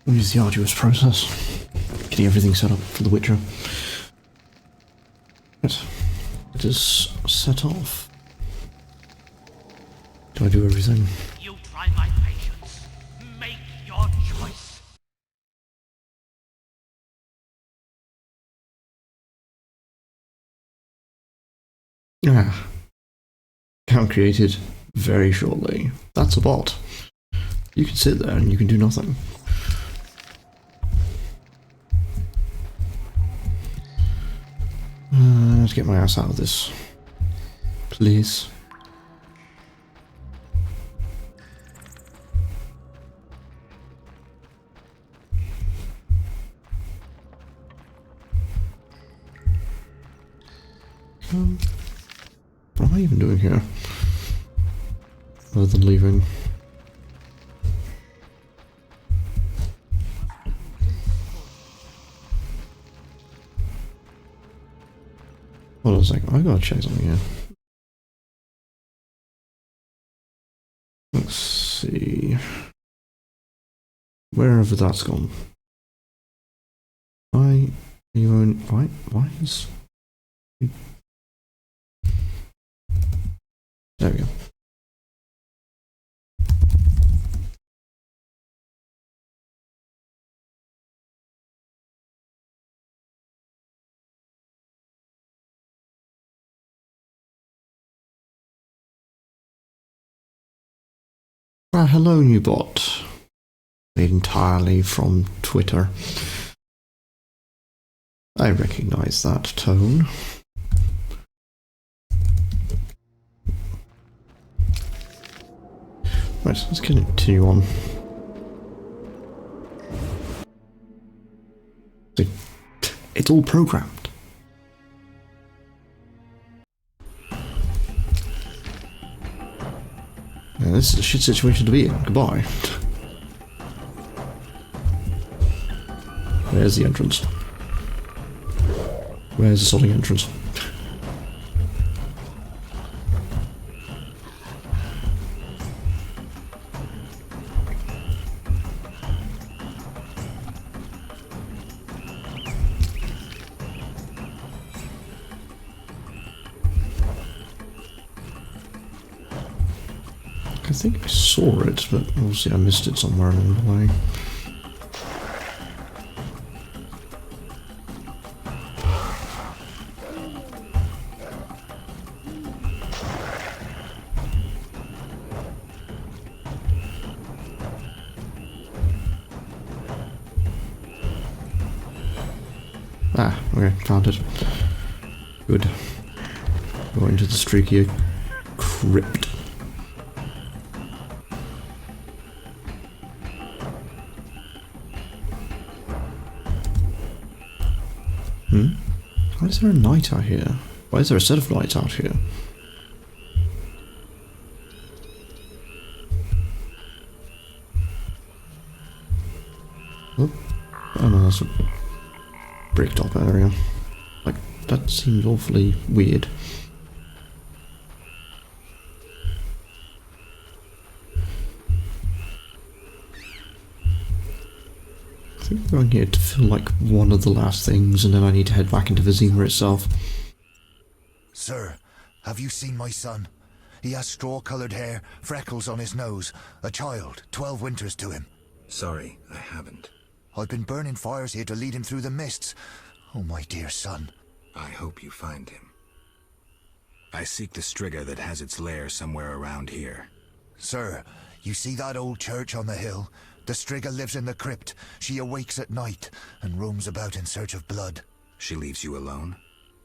It is the arduous process. Getting everything set up for the Witcher. Right. It is set off. Do I do everything? You try my patience. Make your choice. Ah. Account created very shortly. That's a bot. You can sit there and you can do nothing. Let's get my ass out of this. Please. What am I even doing here? Other than leaving. Hold on a second, I gotta check something here. Let's see. Wherever that's gone. Why is... There we go. Hello, new bot. Made entirely from Twitter. I recognize that tone. Right, let's continue on. It's all programmed. Yeah, this is a shit situation to be in. Goodbye. Where's the entrance? Where's the sodding entrance? I think I saw it, but obviously I missed it somewhere along the way. Ah, okay, found it. Good. Going to the streaky crypt. Why is there a knight out here? Why is there a set of knights out here? Oh no, that's a brick top area. Like, that seems awfully weird. I think I'm going here to fill like one of the last things, and then I need to head back into Vizima itself. Sir, have you seen my son? He has straw-coloured hair, freckles on his nose, a child, 12 winters to him. Sorry, I haven't. I've been burning fires here to lead him through the mists. Oh, my dear son. I hope you find him. I seek the Striga that has its lair somewhere around here. Sir, you see that old church on the hill? The Striga lives in the crypt. She awakes at night and roams about in search of blood. She leaves you alone?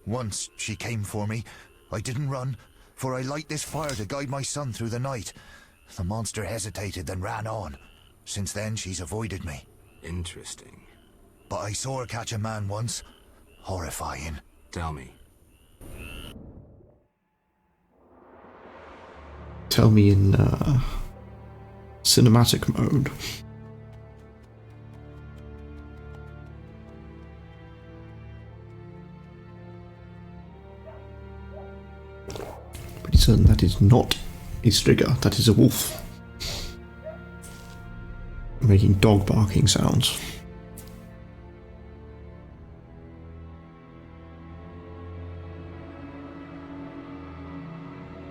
Once she came for me. I didn't run, for I light this fire to guide my son through the night. The monster hesitated, then ran on. Since then, she's avoided me. Interesting. But I saw her catch a man once. Horrifying. Tell me. Tell me in cinematic mode. Pretty certain that is not a Striga, that is a wolf. making dog barking sounds.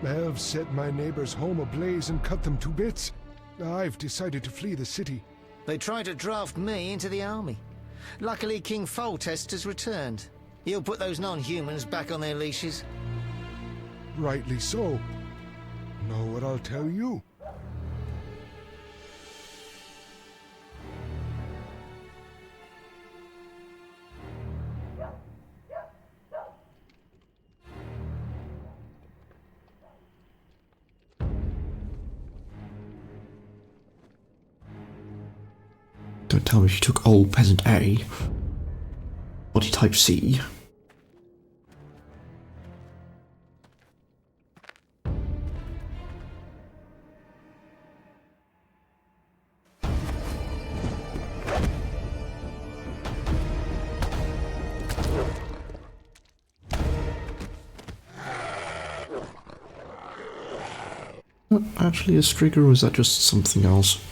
Elves set my neighbor's home ablaze and cut them to bits. I've decided to flee the city. They tried to draft me into the army. Luckily, King Foltest has returned. He'll put those non-humans back on their leashes. Rightly so. Know what I'll tell you? Don't tell me she took old peasant A. Body type C. Actually a Striga, or is that just something else?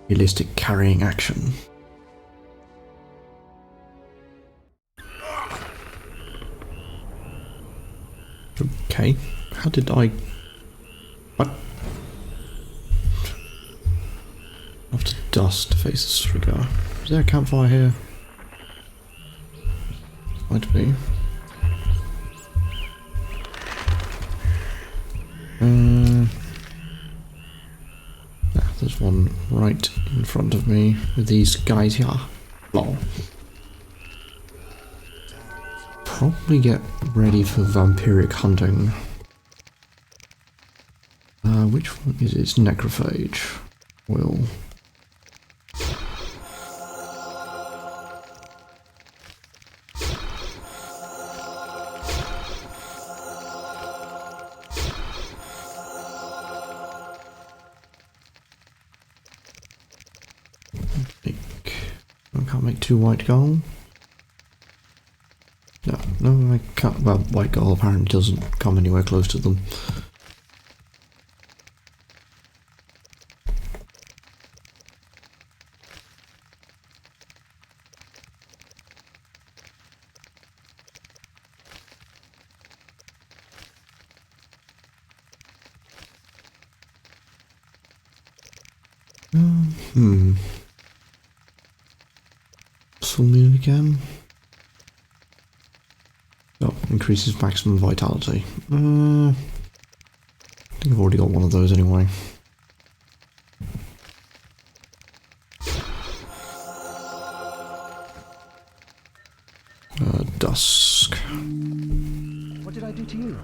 Realistic carrying action. Okay, how did I... What? After dust to face the Striga. Is there a campfire here? Might be. There's one right in front of me with these guys here. Lol. Probably get ready for vampiric hunting. Which one is it? It's necrophage. Will. I can't make 2 white gold. No, I can't. Well, white gold apparently doesn't come anywhere close to them. Full moon again. Oh, increases maximum vitality. I think I've already got one of those anyway. Dusk. What did I do to you?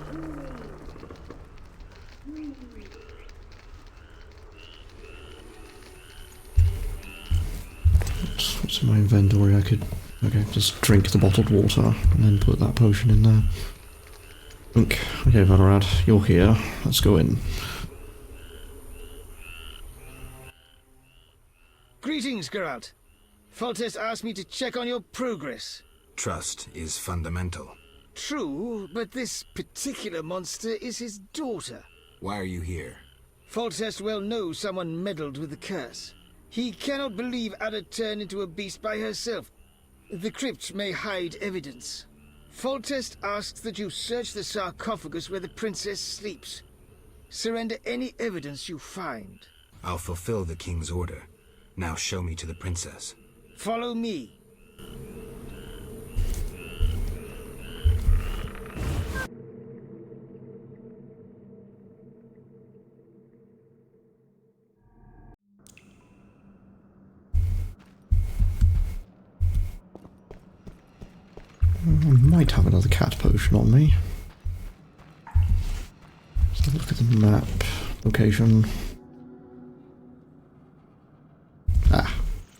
What's in my inventory? I could... Okay, just drink the bottled water and then put that potion in there. Okay, Valorad, you're here. Let's go in. Greetings, Geralt. Foltest asked me to check on your progress. Trust is fundamental. True, but this particular monster is his daughter. Why are you here? Foltest well knows someone meddled with the curse. He cannot believe Ada turned into a beast by herself. The crypt may hide evidence. Foltest asks that you search the sarcophagus where the princess sleeps. Surrender any evidence you find. I'll fulfill the king's order. Now show me to the princess. Follow me. I might have another cat potion on me. So look at the map. Location.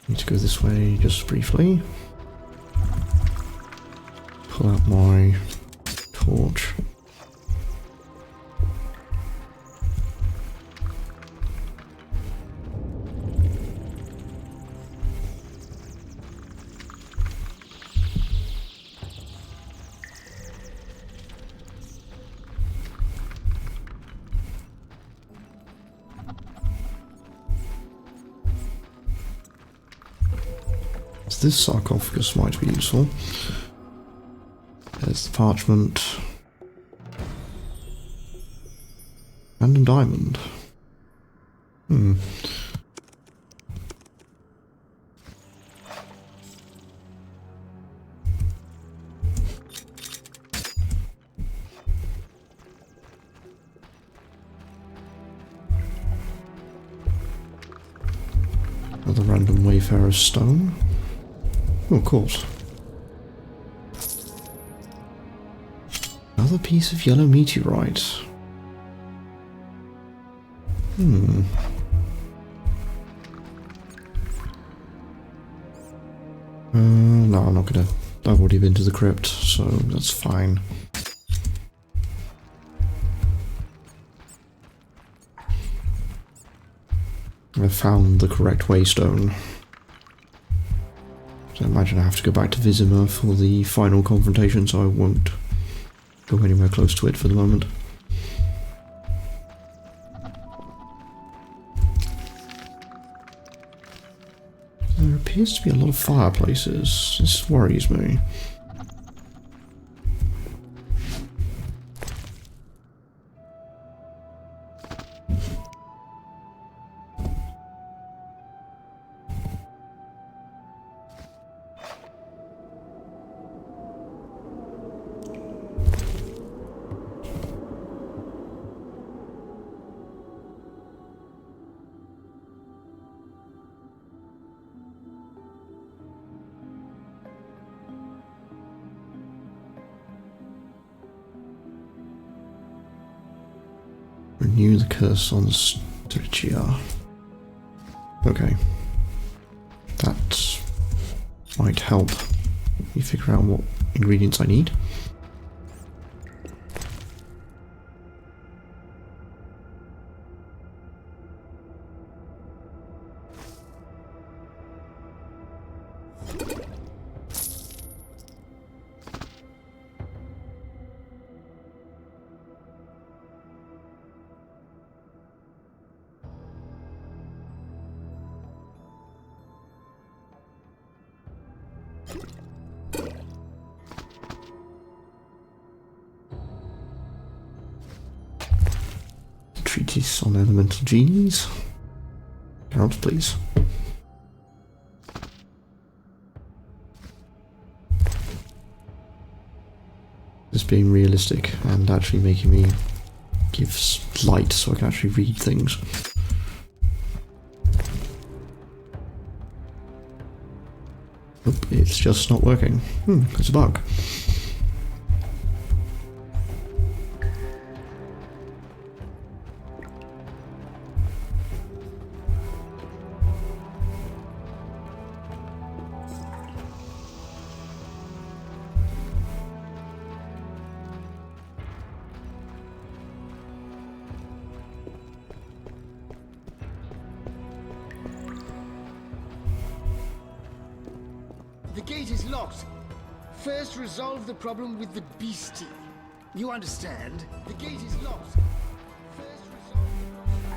Need to go this way just briefly. Pull out my torch. this sarcophagus might be useful. There's the parchment. Random diamond. Another random Wayfarer's stone. Oh, of course. Another piece of yellow meteorite. No, I'm not gonna. I've already been to the crypt, so that's fine. I found the correct waystone. So I imagine I have to go back to Vizima for the final confrontation, so I won't go anywhere close to it for the moment. There appears to be a lot of fireplaces. This worries me. Renew the curse on Strigia. Okay. That might help me figure out what ingredients I need. Treatise on elemental genies. Count, please. This being realistic and actually making me give light so I can actually read things. Nope, it's just not working. It's a bug. The gate is locked. First, resolve the problem with the beastie. You understand? The gate is locked. First, resolve the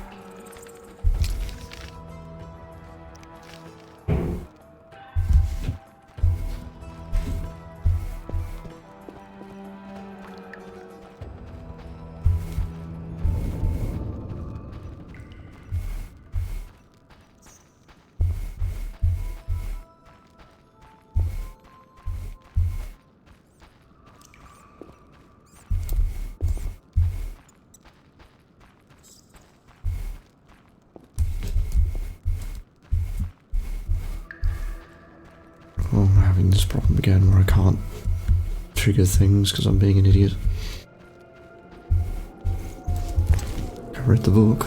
Oh, I'm having this problem again where I can't trigger things because I'm being an idiot. I read the book.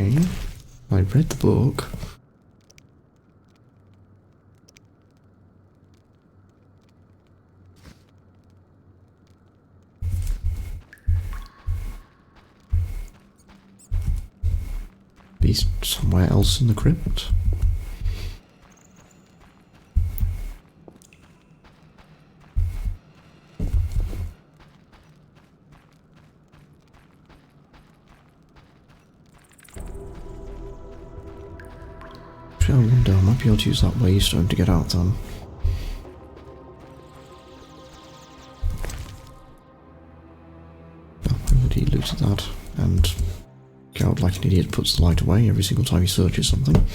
Okay. I read the book. Be somewhere else in the crypt. I wonder, I might be able to use that waystone to get out then. Oh, I already looted that, and Geralt, like an idiot, puts the light away every single time he searches something.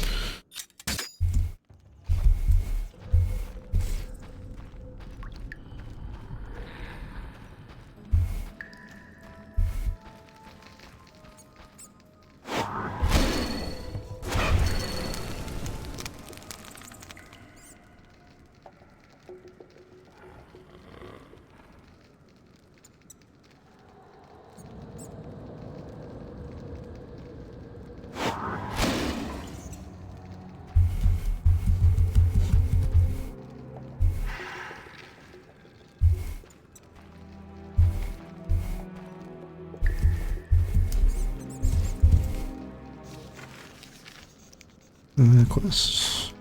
Quests.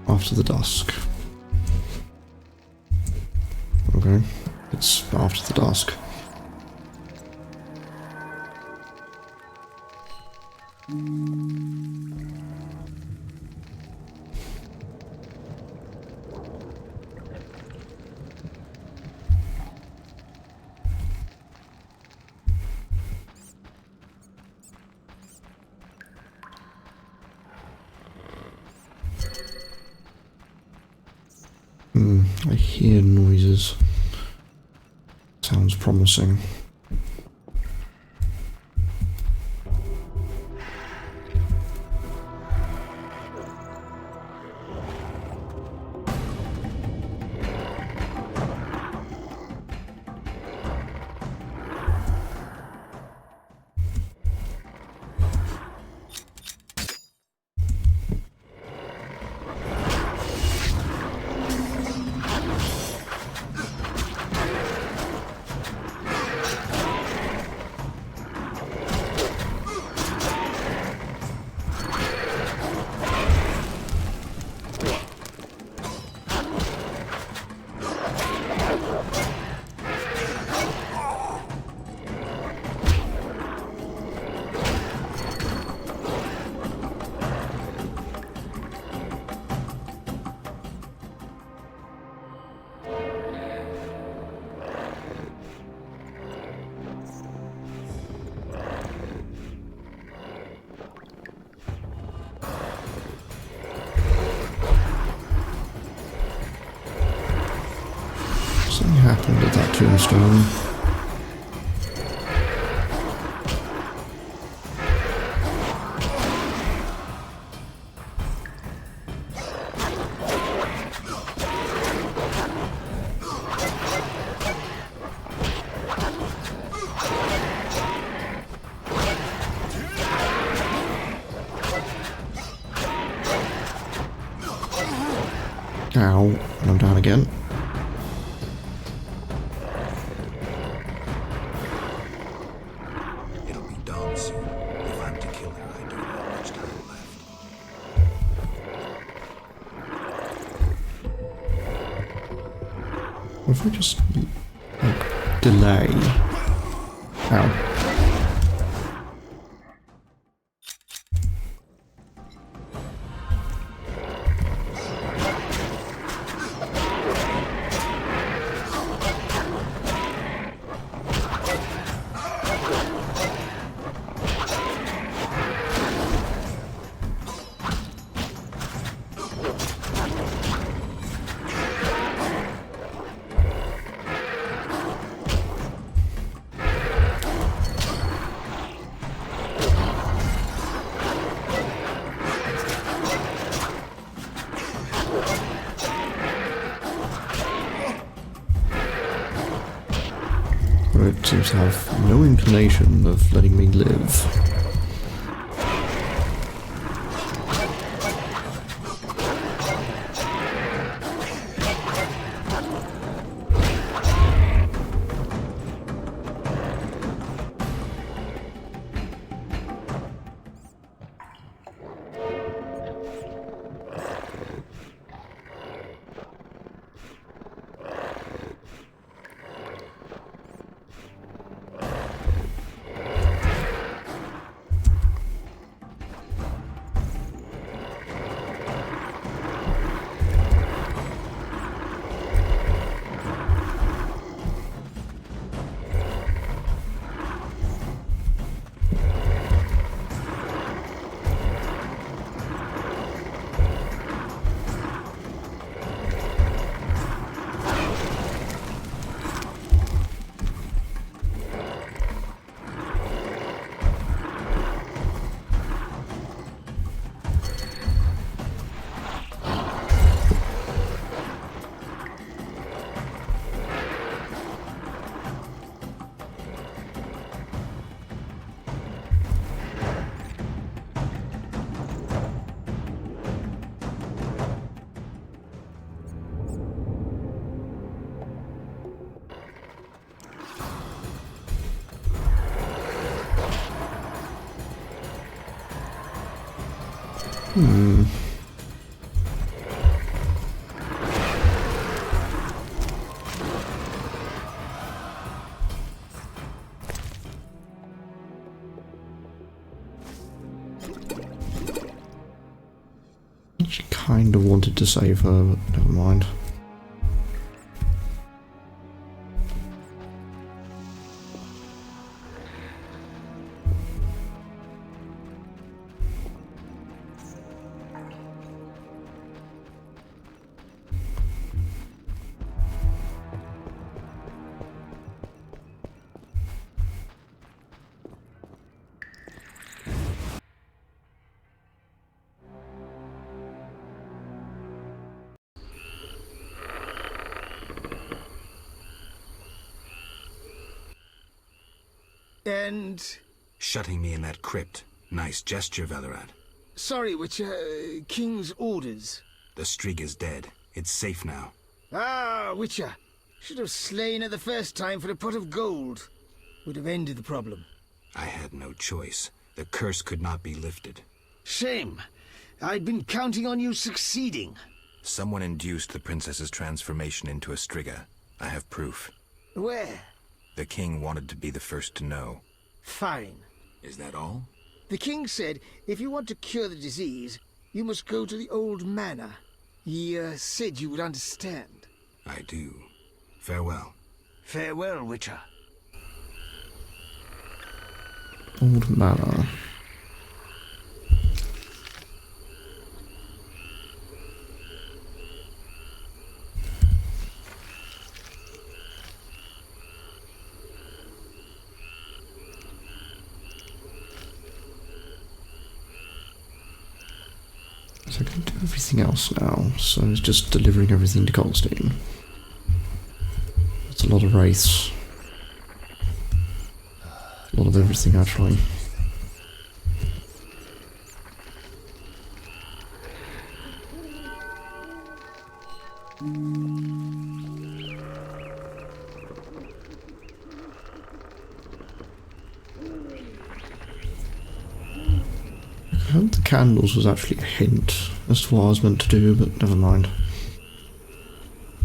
After the dusk. Okay, it's after the dusk. I hear noises. Sounds promising. Something happened at that tombstone. Ow, and I'm down again. It'll be dawn soon. If I'm to kill her, I don't have much time left. What if I just, like, delay? Ow. it seems to have no inclination of letting me live. She kind of wanted to save her, but never mind. And... Shutting me in that crypt. Nice gesture, Velerad. sorry, Witcher, King's orders. The Strig is dead. It's safe now. Ah, Witcher. Should have slain her the first time for a pot of gold. Would have ended the problem. I had no choice. The curse could not be lifted. Shame. I'd been counting on you succeeding. Someone induced the princess's transformation into a Striga. I have proof. Where? The king wanted to be the first to know. Fine. Is that all? The king said if you want to cure the disease, you must go to the old manor. He said you would understand. I do. Farewell. Farewell, Witcher. Old manor. So I can do everything else now, so it's just delivering everything to Goldstein. That's a lot of wraiths. A lot of everything, actually. I hope the candles was actually a hint as to what I was meant to do, but never mind.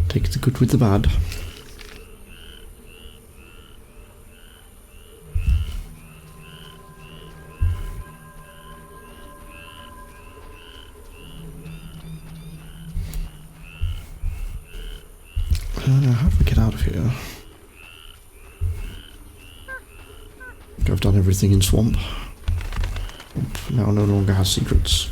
Take the good with the bad. How do we get out of here? I've done everything in Swamp. Now no longer has secrets.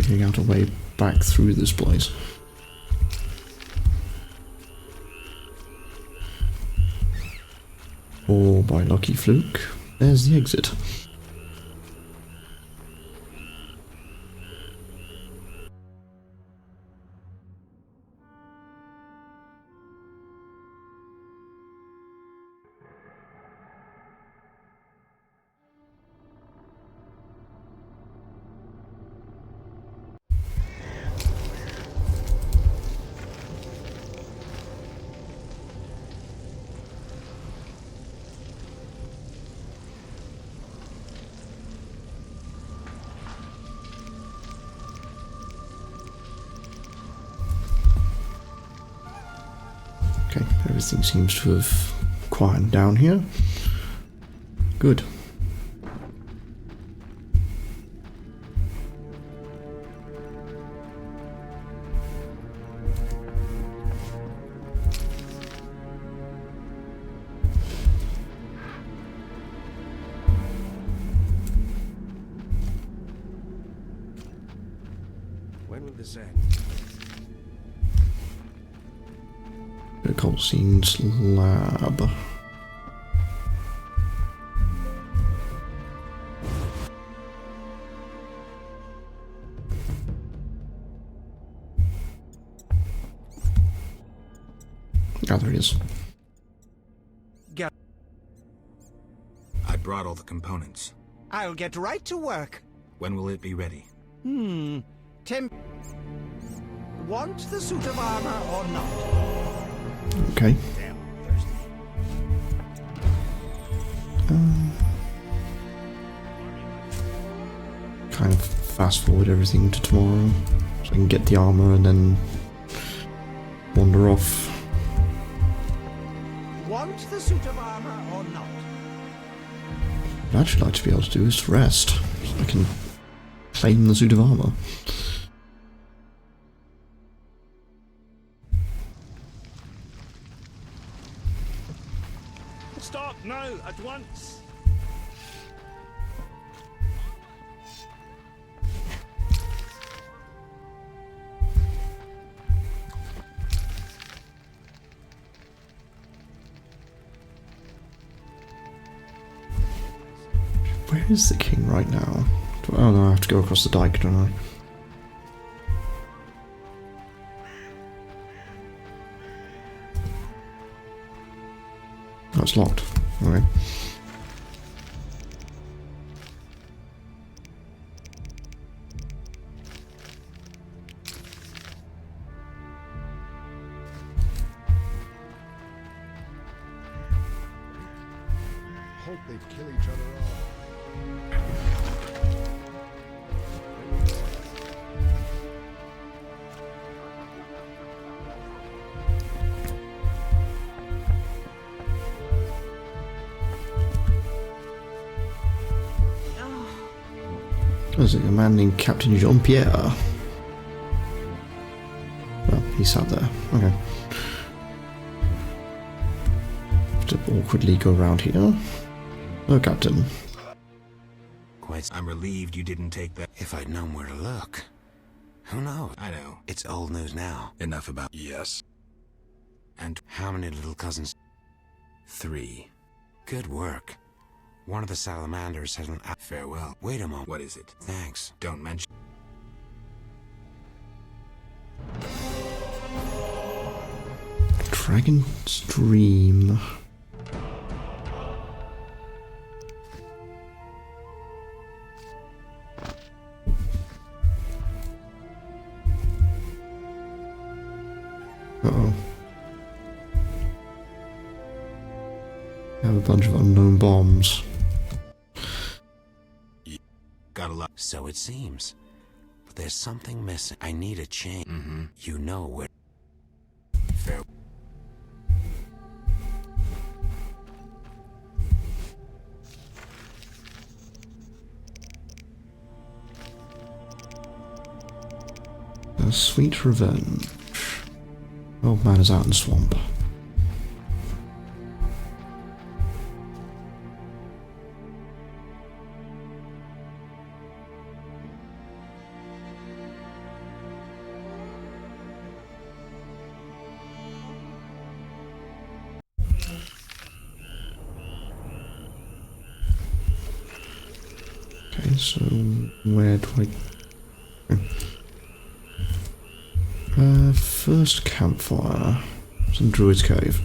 thinking out a way back through this place. Or by lucky fluke, there's the exit. Okay, everything seems to have quieted down here. Good. When will this end? The coal seams lab. Ah, there it is. I brought all the components. I'll get right to work. When will it be ready? Want the suit of armor or not? Okay. Damn thirsty. Kind of fast forward everything to tomorrow so I can get the armor and then wander off. Want the suit of armor or not? What I'd actually like to be able to do is rest so I can claim the suit of armor. Stop now, at once! Where is the king right now? Oh no, I have to go across the dike, don't I? Oh, it's locked. Okay. Hope they kill each other off. Was it a man named Captain Jean-Pierre? Well, he sat there. Okay. Have to awkwardly go around here. Oh, Captain. Quite. I'm relieved you didn't take that. If I'd known where to look. Who knows? I know. It's old news now. Enough about. Yes. And How many little cousins? 3. Good work. One of the salamanders has an... Farewell. Wait a moment. What is it? Thanks. Don't mention. Dragon's Dream. Uh-oh. I have a bunch of unknown bombs. Got a lot. So it seems. But there's something missing. I need a change. You know where... Fair. A sweet revenge. Old man is out in the swamp. So, where do I... first campfire. It's in Druid's Cave.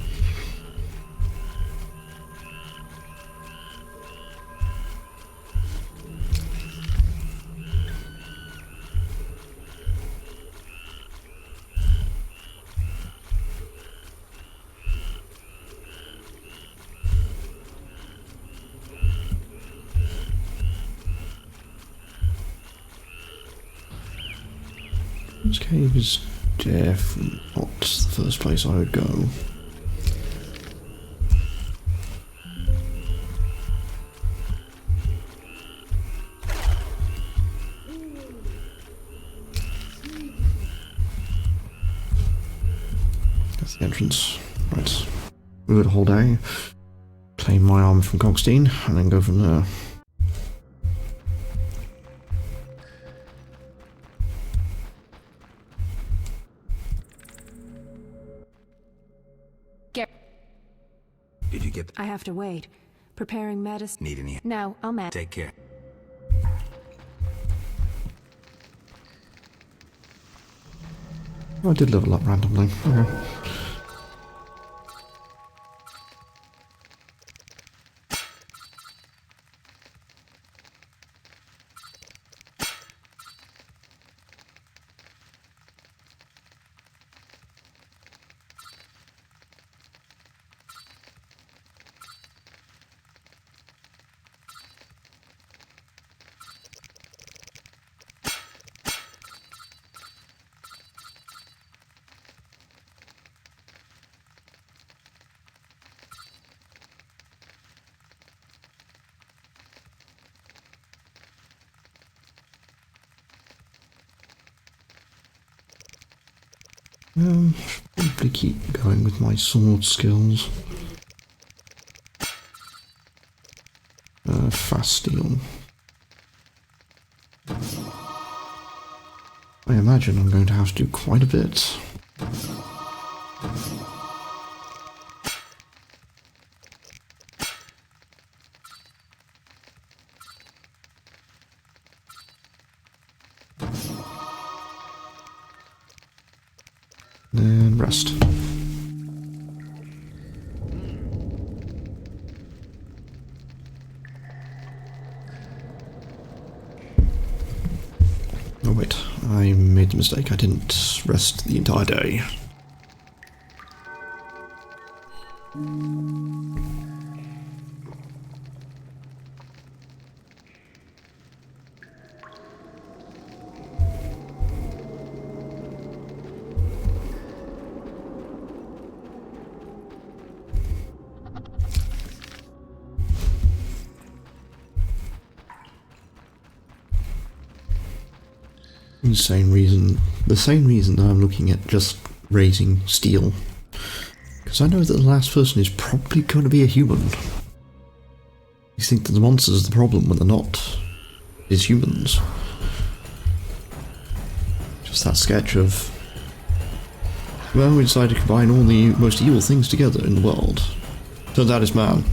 This cave is definitely not the first place I would go. That's the entrance. Right. We would hold A, claim my armor from Cogstein, and then go from there. Did you get... I have to wait. Preparing medicine. Need any... No, I'll Take care. I did level up randomly. Okay. Probably keep going with my sword skills. Fast steel. I imagine I'm going to have to do quite a bit. Then rest. Oh wait, I made the mistake. I didn't rest the entire day. The same reason that I'm looking at just raising steel. Because I know that the last person is probably going to be a human. You think that the monsters are the problem when they're not. It's humans. Just that sketch of... well, we decided to combine all the most evil things together in the world. Turns out it's man.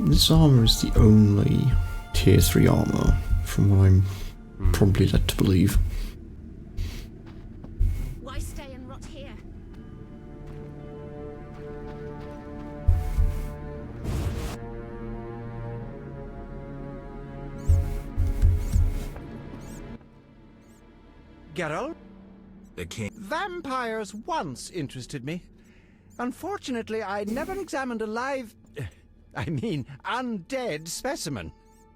This armor is the only tier 3 armor, from what I'm probably led to believe. Why stay and rot here? Geralt? The king... Vampires once interested me. Unfortunately, I never examined a live... I mean, undead specimen.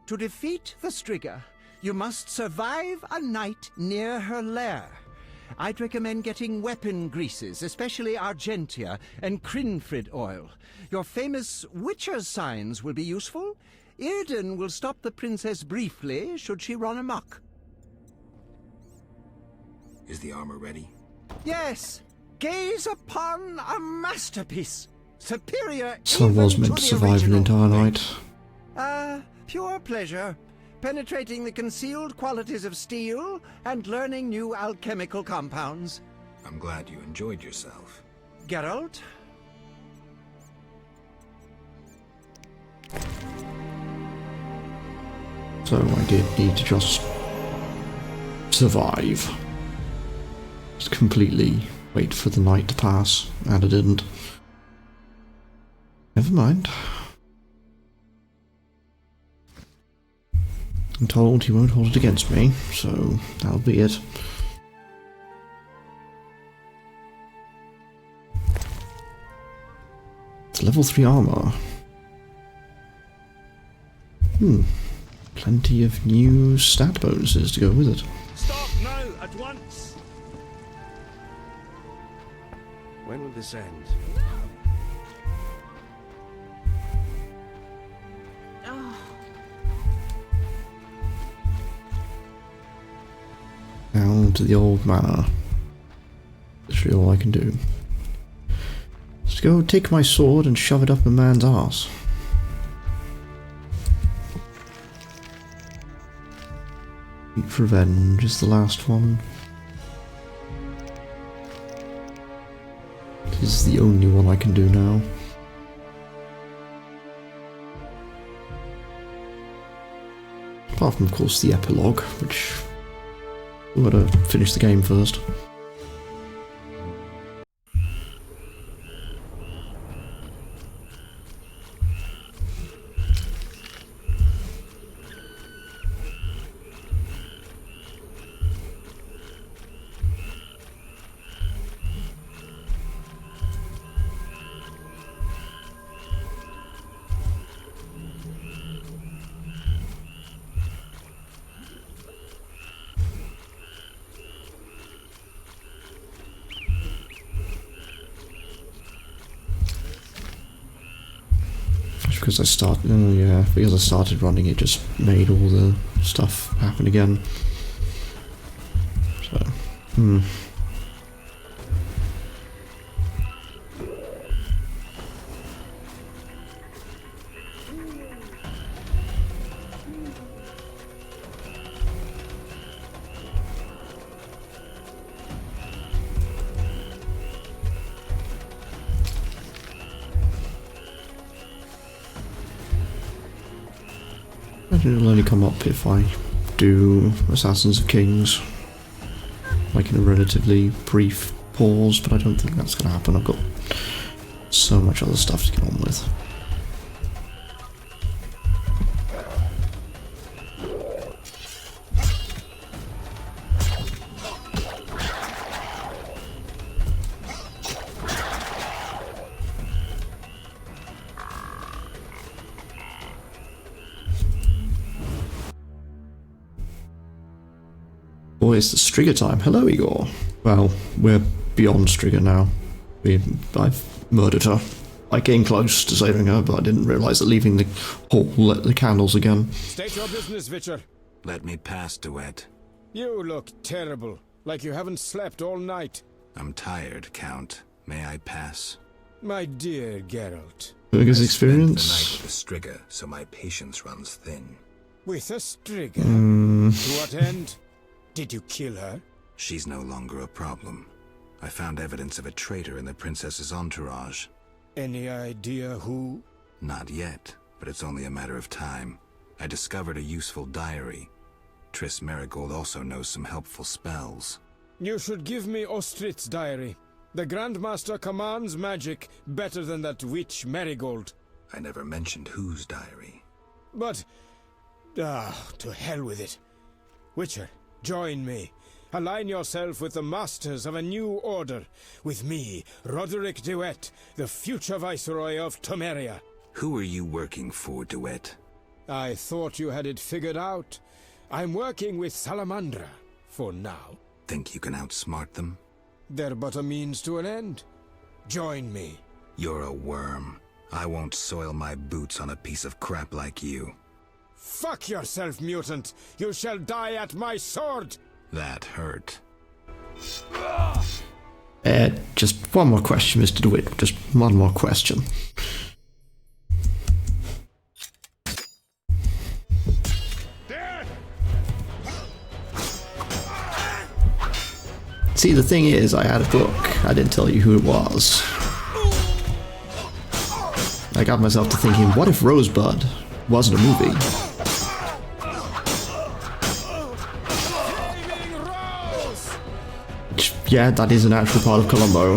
To defeat the Striga, you must survive a night near her lair. I'd recommend getting weapon greases, especially Argentia and Crinfrid oil. Your famous Witcher signs will be useful. Irden will stop the princess briefly should she run amok. Is the armor ready? Yes! Gaze upon a masterpiece! Superior So I even was meant to the survive an original. entire night. Pure pleasure. Penetrating the concealed qualities of steel and learning new alchemical compounds. I'm glad you enjoyed yourself. Geralt? So I did need to just survive. Just completely wait for the night to pass, and I didn't. Never mind. I'm told he won't hold it against me, so that'll be it. It's level 3 armor. Plenty of new stat bonuses to go with it. Stop now, at once! When will this end? Down to the old manor. Literally all I can do. Just go take my sword and shove it up a man's arse. Seek Revenge is the last one. This is the only one I can do now. Apart from, of course, the epilogue, which we gotta finish the game first. Because because I started running, it just made all the stuff happen again. So, it'll only come up if I do Assassins of Kings, like in a relatively brief pause, but I don't think that's going to happen. I've got so much other stuff to get on with. Boy, it's the Striga time. Hello, Igor. Well, we're beyond Striga now. I've murdered her. I came close to saving her, but I didn't realise that leaving the hall lit the candles again. State your business, Witcher. Let me pass, Duet. You look terrible, like you haven't slept all night. I'm tired, Count. May I pass? My dear Geralt. Biggest I experience? spent the night with a Striga, so my patience runs thin. With a Striga? To what end? Did you kill her? She's no longer a problem. I found evidence of a traitor in the princess's entourage. Any idea who? Not yet, but it's only a matter of time. I discovered a useful diary. Triss Marigold also knows some helpful spells. You should give me Ostrit's diary. The Grandmaster commands magic better than that witch Marigold. I never mentioned whose diary. But... to hell with it. Witcher, join me. Align yourself with the masters of a new order. With me, Roderick Duet, the future Viceroy of Temeria. Who are you working for, DeWitt? I thought you had it figured out. I'm working with Salamandra, for now. Think you can outsmart them? They're but a means to an end. Join me. You're a worm. I won't soil my boots on a piece of crap like you. Fuck yourself, mutant! You shall die at my sword! That hurt. Just one more question, Mr. DeWitt. Just one more question. See, the thing is, I had a book. I didn't tell you who it was. I got myself to thinking, what if Rosebud wasn't a movie? Yeah, that is an actual part of Columbo.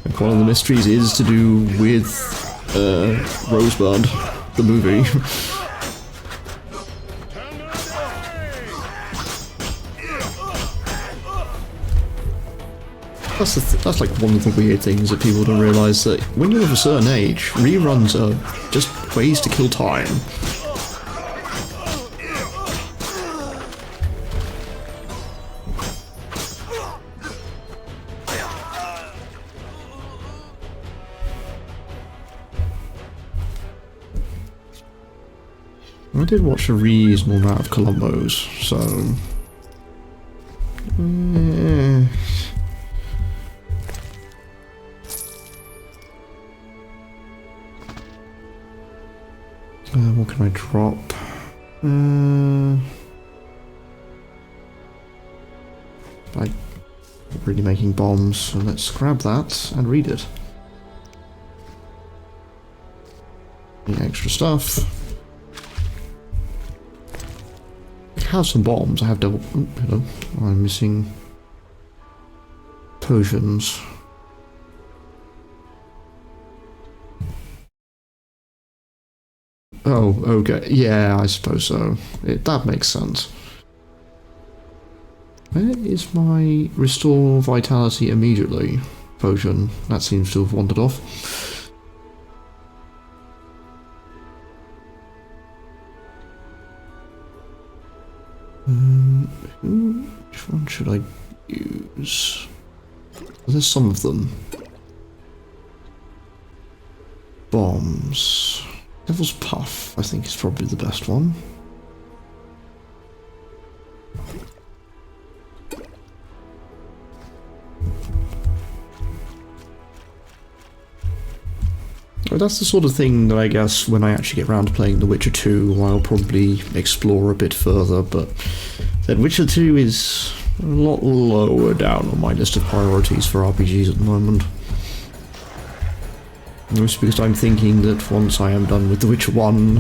And one of the mysteries is to do with Rosebud, the movie. That's like one of the weird things that people don't realise, that when you're of a certain age, reruns are just ways to kill time. I did watch a reasonable amount of Columbos, so... what can I drop? I'm really making bombs, so let's grab that and read it. Any extra stuff? I have some bombs. I have double. Hello. I'm missing potions. Oh, okay. Yeah, I suppose so. That makes sense. Where is my restore vitality immediately potion? That seems to have wandered off. Which one should I use? There's some of them. Bombs. Devil's Puff, I think, is probably the best one. Well, that's the sort of thing that I guess when I actually get around to playing The Witcher 2, I'll probably explore a bit further, but then Witcher 2 is a lot lower down on my list of priorities for RPGs at the moment. Mostly because I'm thinking that once I am done with The Witcher 1,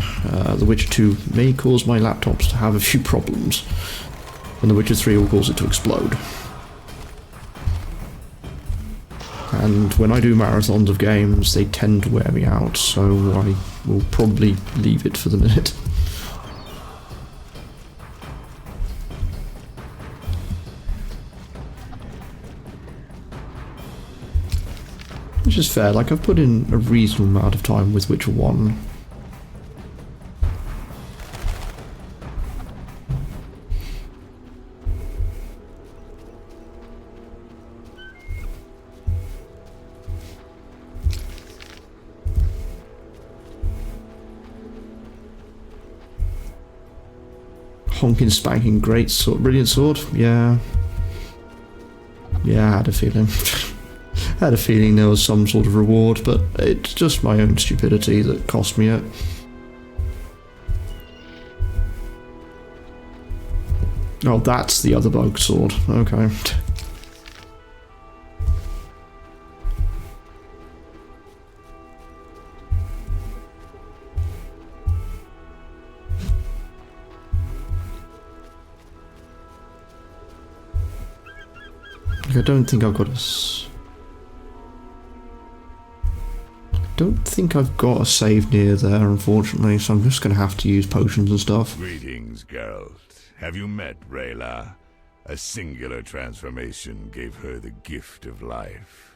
The Witcher 2 may cause my laptops to have a few problems, and The Witcher 3 will cause it to explode. And when I do marathons of games, they tend to wear me out, so I will probably leave it for the minute. Which is fair, like I've put in a reasonable amount of time with Witcher 1. Honking, spanking, great sword, brilliant sword, yeah. Yeah, I had a feeling. I had a feeling there was some sort of reward, but it's just my own stupidity that cost me it. Oh, that's the other bug sword, okay. I don't think I've got a save near there, unfortunately, so I'm just going to have to use potions and stuff. Greetings, Geralt. Have you met Rayla? A singular transformation gave her the gift of life.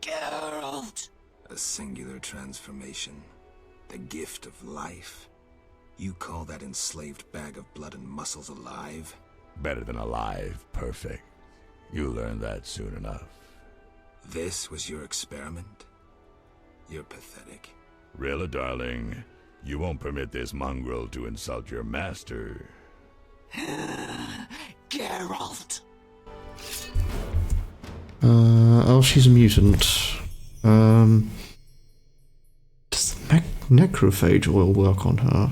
Geralt! A singular transformation. The gift of life. You call that enslaved bag of blood and muscles alive? Better than alive, perfect. You'll learn that soon enough. This was your experiment? You're pathetic. Rilla, darling, you won't permit this mongrel to insult your master. Geralt! Oh, she's a mutant. Does the necrophage oil work on her?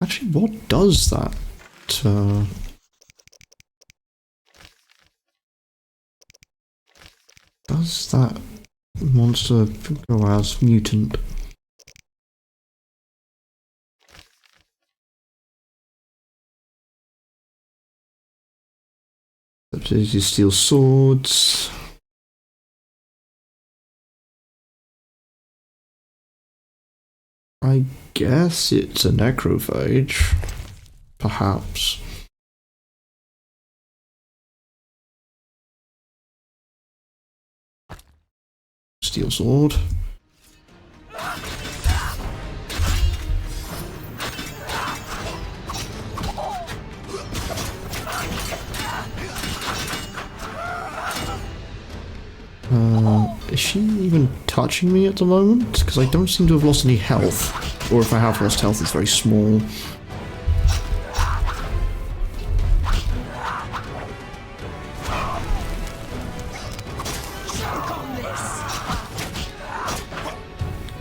Actually, what does that? Does that monster go as mutant? Ability to steal swords. I guess it's a necrophage. Perhaps. Steel sword. Is she even touching me at the moment? Because I don't seem to have lost any health. Or if I have lost health, it's very small.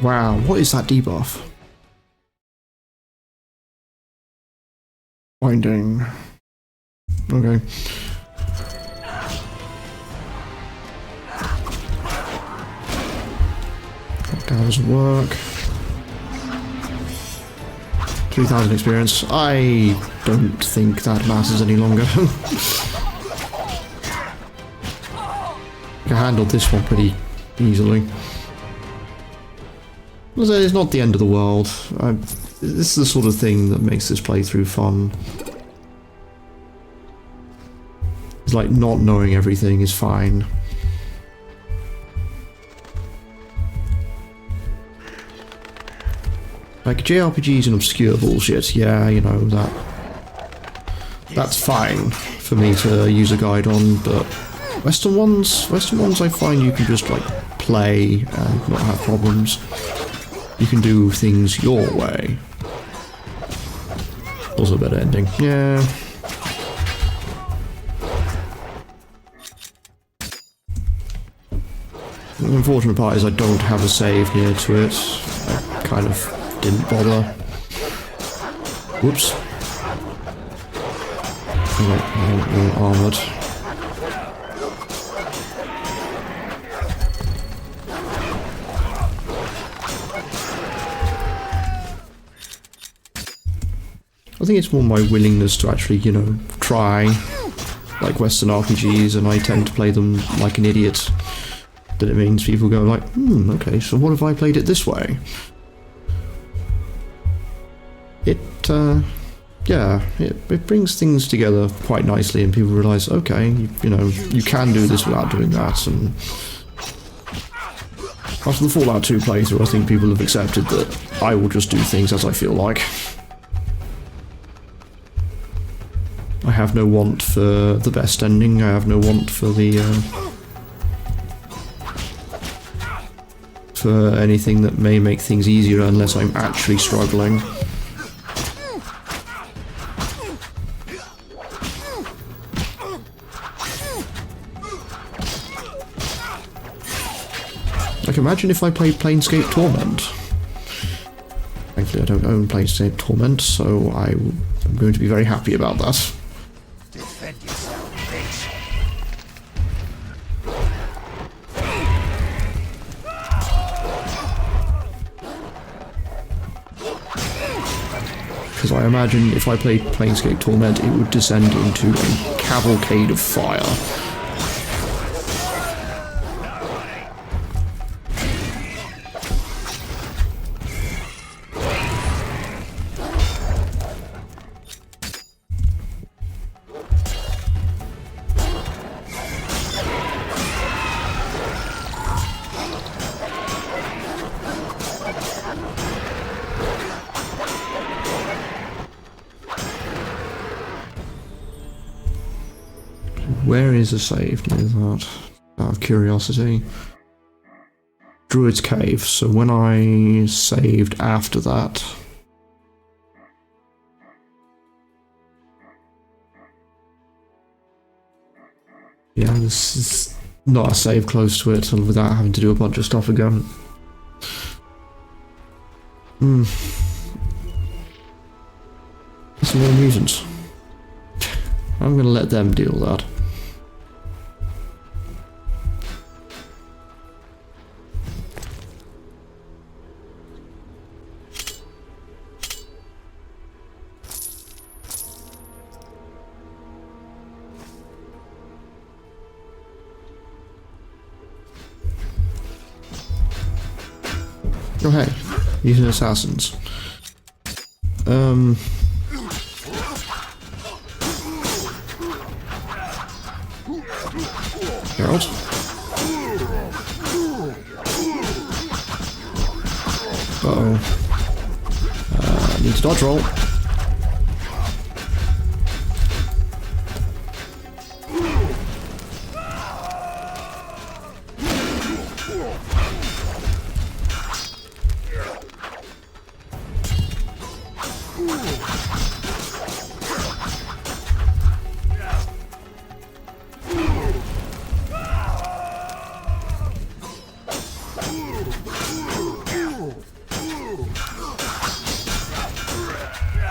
Wow, what is that debuff? Winding. Okay. That doesn't work. 3,000 experience. I don't think that matters any longer. I handled this one pretty easily. It's not the end of the world. This is the sort of thing that makes this playthrough fun. It's like not knowing everything is fine. Like JRPGs and obscure bullshit, yeah, you know, that's fine for me to use a guide on, but Western ones I find you can just like play and not have problems. You can do things your way. Also a better ending. Yeah. The unfortunate part is I don't have a save near to it. I kind of didn't bother. Whoops. I'm armoured. I think it's more my willingness to actually, you know, try, like Western RPGs, and I tend to play them like an idiot, that it means people go like, okay, so what if I played it this way? It brings things together quite nicely, and people realise, okay, you know, you can do this without doing that, and after the Fallout 2 playthrough, I think people have accepted that I will just do things as I feel like. I have no want for the best ending, I have no want for the, for anything that may make things easier unless I'm actually struggling. Like, imagine if I played Planescape Torment. Thankfully I don't own Planescape Torment, so I'm going to be very happy about that. Defend yourself, bitch. Because I imagine if I played Planescape Torment, it would descend into a cavalcade of fire. Where is a save near that? Out of curiosity. Druid's Cave, so when I saved after that... Yeah, this is not a save close to it without having to do a bunch of stuff again. Some more mutants. I'm gonna let them deal with that. Oh hey, using assassins. Geralt? Uh-oh. Need to dodge roll.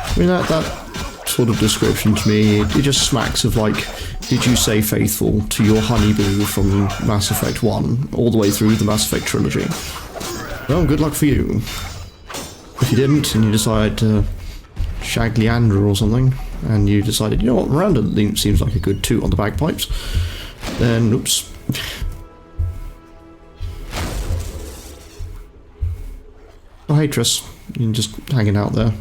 I mean, that sort of description to me, it just smacks of like, did you say faithful to your honeyboo from Mass Effect 1 all the way through the Mass Effect trilogy? Well, good luck for you. If you didn't, and you decided to shag Leandra or something, and you decided, you know what, Miranda seems like a good toot on the bagpipes, then, oops. Oh, hey Triss, you're just hanging out there.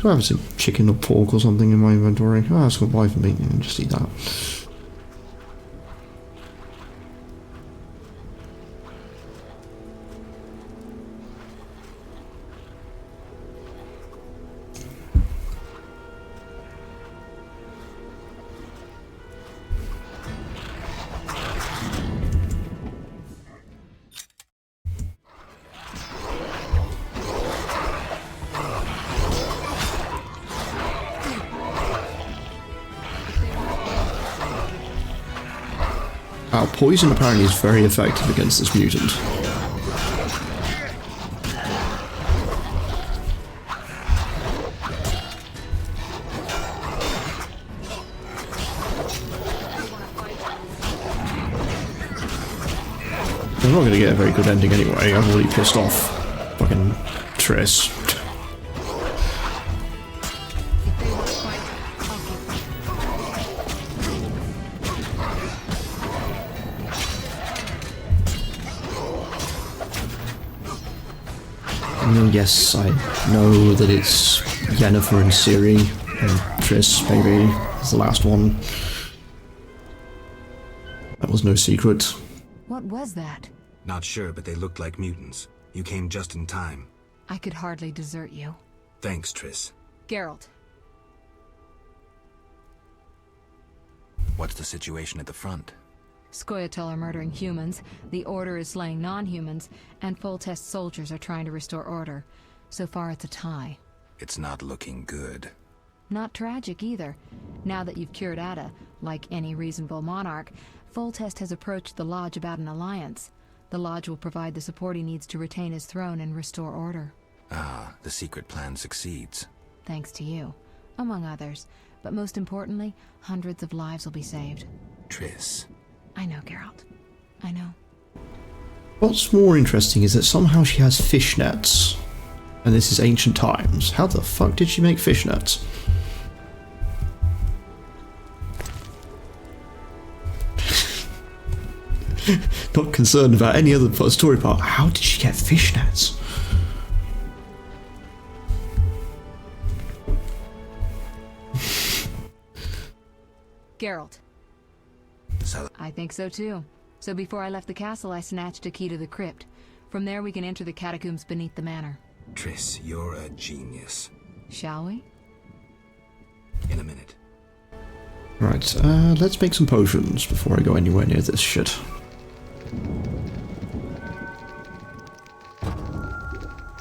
I have some chicken or pork or something in my inventory. Oh, that's got buy for me. Just eat that. Poison apparently is very effective against this mutant. I'm not going to get a very good ending anyway. I've already pissed off fucking Triss. Yes, I know that it's Yennefer and Ciri, and Triss, maybe, is the last one. That was no secret. What was that? Not sure, but they looked like mutants. You came just in time. I could hardly desert you. Thanks, Triss. Geralt. What's the situation at the front? Scoia'tael are murdering humans, the Order is slaying non-humans, and full-test soldiers are trying to restore order. So far it's a tie. It's not looking good. Not tragic either. Now that you've cured Ada, like any reasonable monarch, Full-test has approached the Lodge about an alliance. The Lodge will provide the support he needs to retain his throne and restore order. Ah, the secret plan succeeds. Thanks to you, among others. But most importantly, hundreds of lives will be saved. Triss. I know, Geralt. I know. What's more interesting is that somehow she has fishnets. And this is ancient times. How the fuck did she make fishnets? Not concerned about any other story part. How did she get fishnets? Geralt. So I think so too. So before I left the castle, I snatched a key to the crypt. From there we can enter the catacombs beneath the manor. Triss, you're a genius. Shall we? In a minute. Right, let's make some potions before I go anywhere near this shit.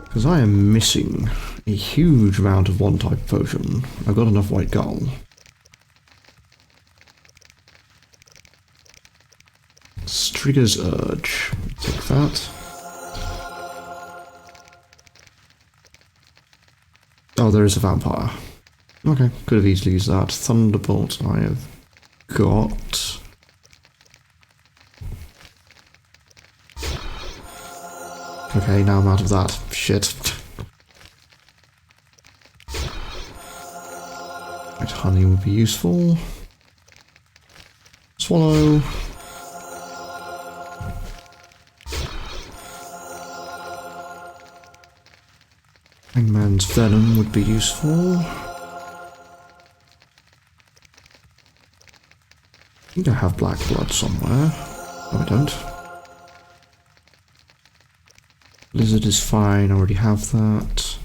Because I am missing a huge amount of one type of potion. I've got enough white gull. Strigger's Urge. Take that. Oh, there is a vampire. Okay, could have easily used that. Thunderbolt I have got. Okay, now I'm out of that. Shit. Right, honey would be useful. Swallow. Hangman's Venom would be useful. I think I have black blood somewhere. No, I don't. Lizard is fine, I already have that.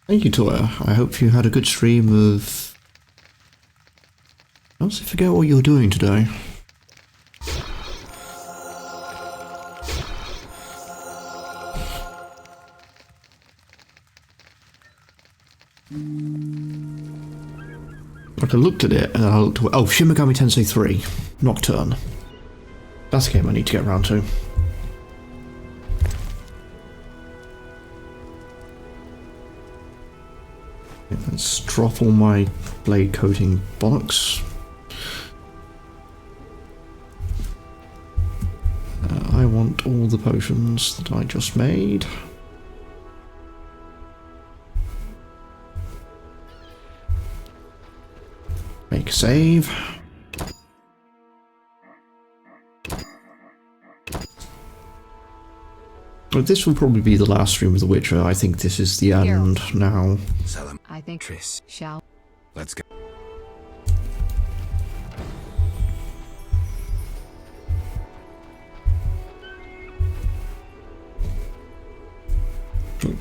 Thank you, Toya. I hope you had a good stream of... I honestly forget what you were doing today. Like I looked at it and I looked... Oh, Shin Megami Tensei 3. Nocturne. That's a game I need to get around to. Let's drop all my blade coating bollocks. I want all the potions that I just made. Make a save. But this will probably be the last stream of The Witcher. I think this is the end now. I think Triss. Shall. Let's go.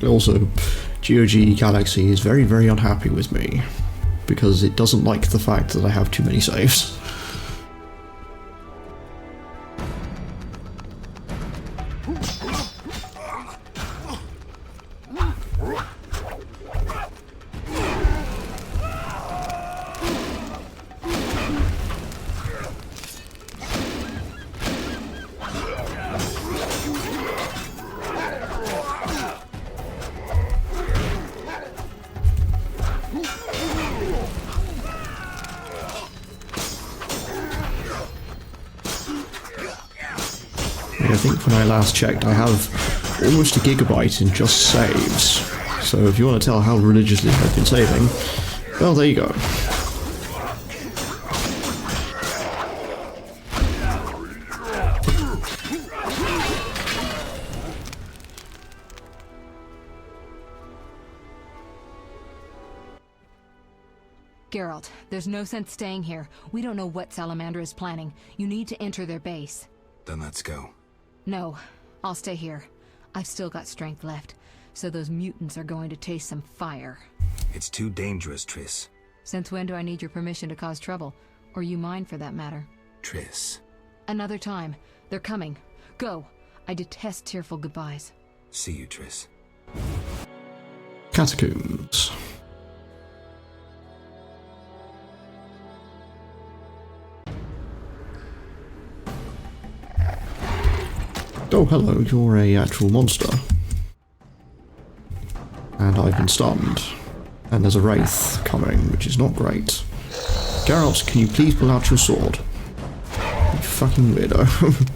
Also, GOG Galaxy is very, very unhappy with me because it doesn't like the fact that I have too many saves. I think when I last checked, I have almost 1 gigabyte in just saves. So if you want to tell how religiously I've been saving, well, there you go. Geralt, there's no sense staying here. We don't know what Salamander is planning. You need to enter their base. Then let's go. No, I'll stay here. I've still got strength left, so those mutants are going to taste some fire. It's too dangerous, Triss. Since when do I need your permission to cause trouble? Or you mine, for that matter? Triss. Another time. They're coming. Go. I detest tearful goodbyes. See you, Triss. Catacombs. Oh, hello, you're a actual monster. And I've been stunned. And there's a wraith coming, which is not great. Geralt, can you please pull out your sword? You fucking weirdo.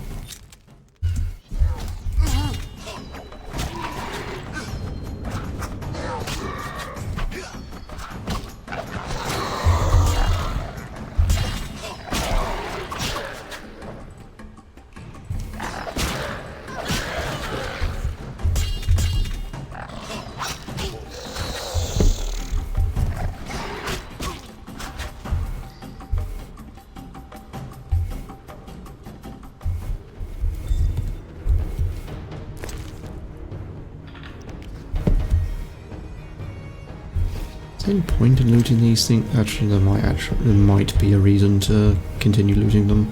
there any point in looting these things? Actually, there might be a reason to continue looting them.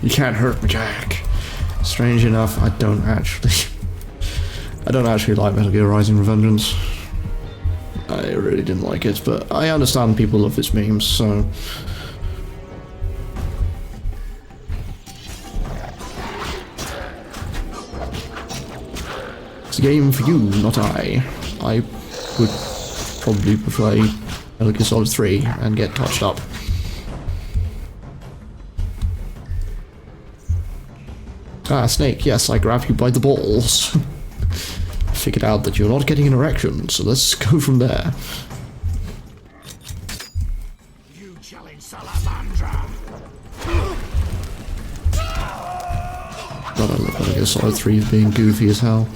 You can't hurt me, Jack. Strange enough, I don't actually like Metal Gear Rising: Revengeance. I really didn't like it, but I understand people love its memes, so... It's a game for you, not I. I would probably prefer Metal Gear Solid 3 and get touched up. Ah, Snake, yes, I grab you by the balls. Figured out that you're not getting an erection, so let's go from there. You challenge Salamandra. God, I love Metal Gear Solid 3 being goofy as hell.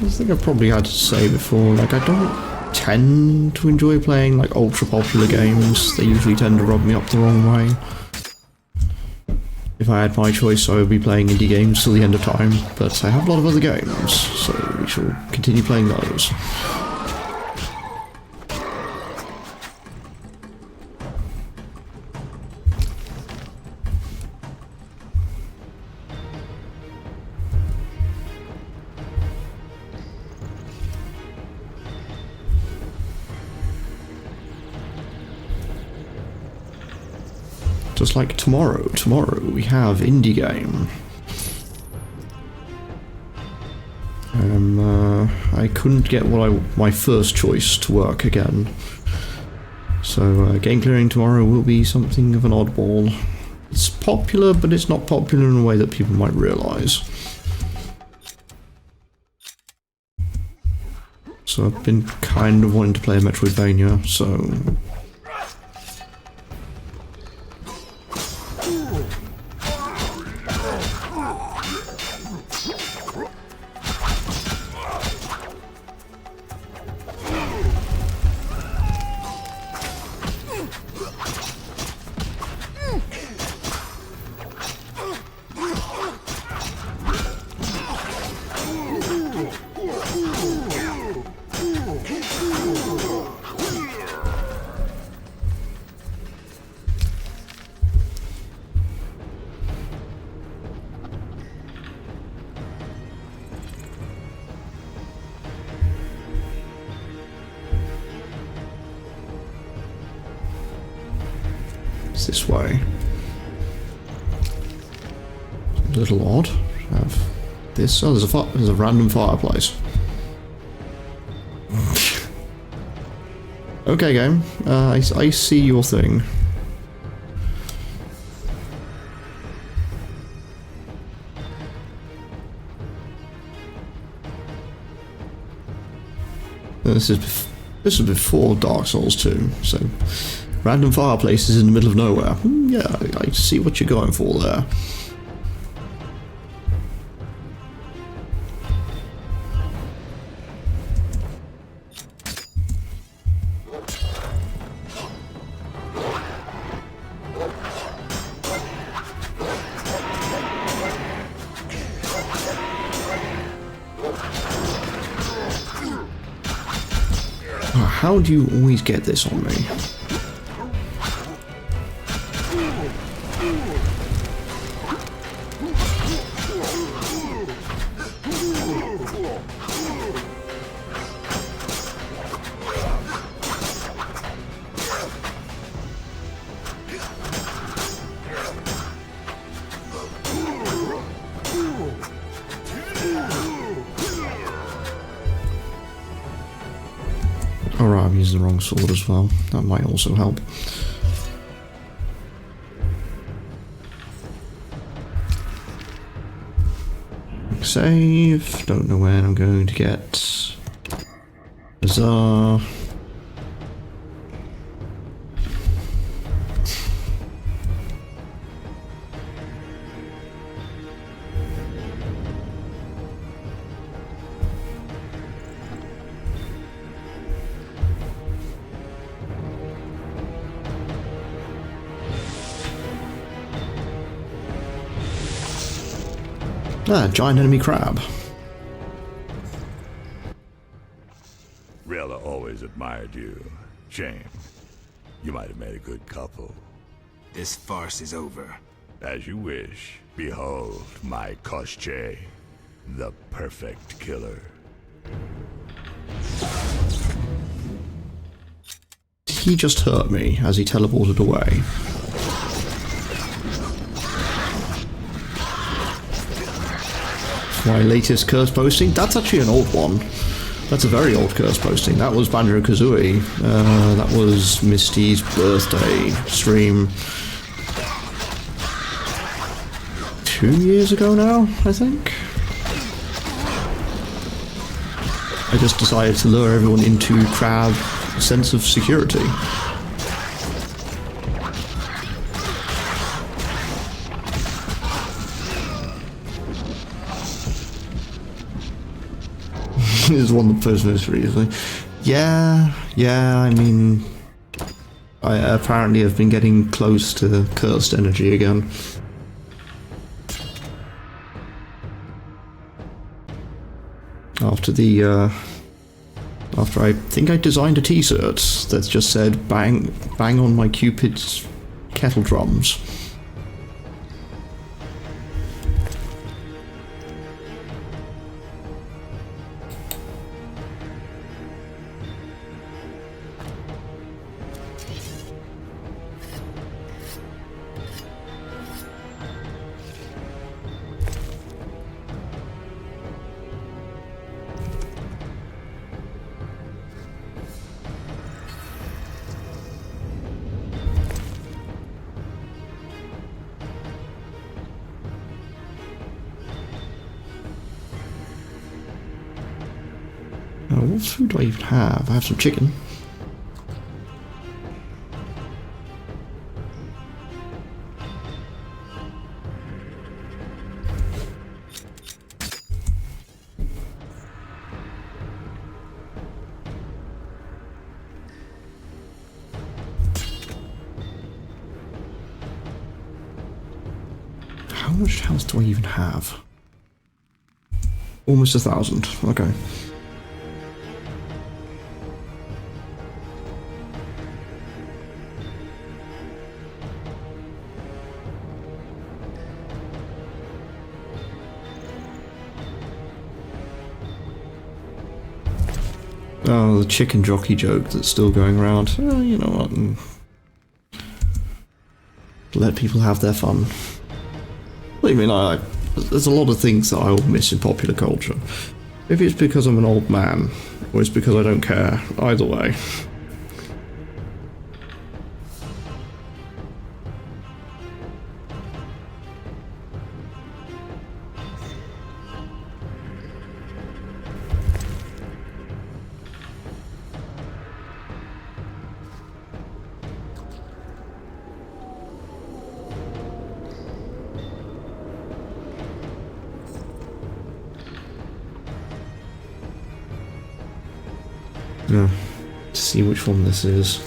I think I've probably had to say before, like, I don't tend to enjoy playing, like, ultra-popular games. They usually tend to rub me up the wrong way. If I had my choice, I would be playing indie games till the end of time, but I have a lot of other games, so we shall continue playing those. Just like tomorrow we have indie game. I couldn't get my first choice to work again. So game clearing tomorrow will be something of an oddball. It's popular, but it's not popular in a way that people might realise. So I've been kind of wanting to play a Metroidvania, so... It's this way. A little odd. Have this. Oh, there's a random fireplace. Okay, game. I see your thing. This is before Dark Souls 2, so random fireplaces in the middle of nowhere. Yeah, I see what you're going for there. How do you always get this on me? Or I'm using the wrong sword as well. That might also help. Save. Don't know when I'm going to get Bizarre. Ah, giant enemy crab. Rella always admired you. Shame. You might have made a good couple. This farce is over. As you wish. Behold my Koshche, the perfect killer. Did he just hurt me as he teleported away? My latest curse posting? That's actually an old one. That's a very old curse posting. That was Banjo-Kazooie. That was Misty's birthday stream 2 years ago now, I think. I just decided to lure everyone into Crab's sense of security. Is one of the first most recently. Yeah, I mean, I apparently have been getting close to cursed energy again. After I think I designed a t-shirt that just said bang on my Cupid's kettle drums. What food do I even have? I have some chicken. How much health do I even have? Almost 1,000. Okay. Oh, the chicken jockey joke that's still going around. You know what? Let people have their fun. I mean, there's a lot of things that I will miss in popular culture. Maybe it's because I'm an old man, or it's because I don't care. Either way. To see which one this is.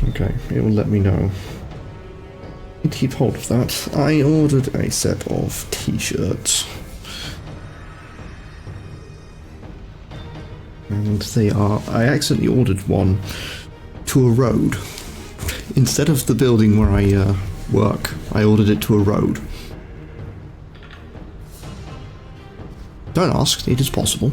Okay, it will let me know. Keep hold of that. I ordered a set of t-shirts. And they are... I accidentally ordered one to a road. Instead of the building where I work, I ordered it to a road. Don't ask, it is possible.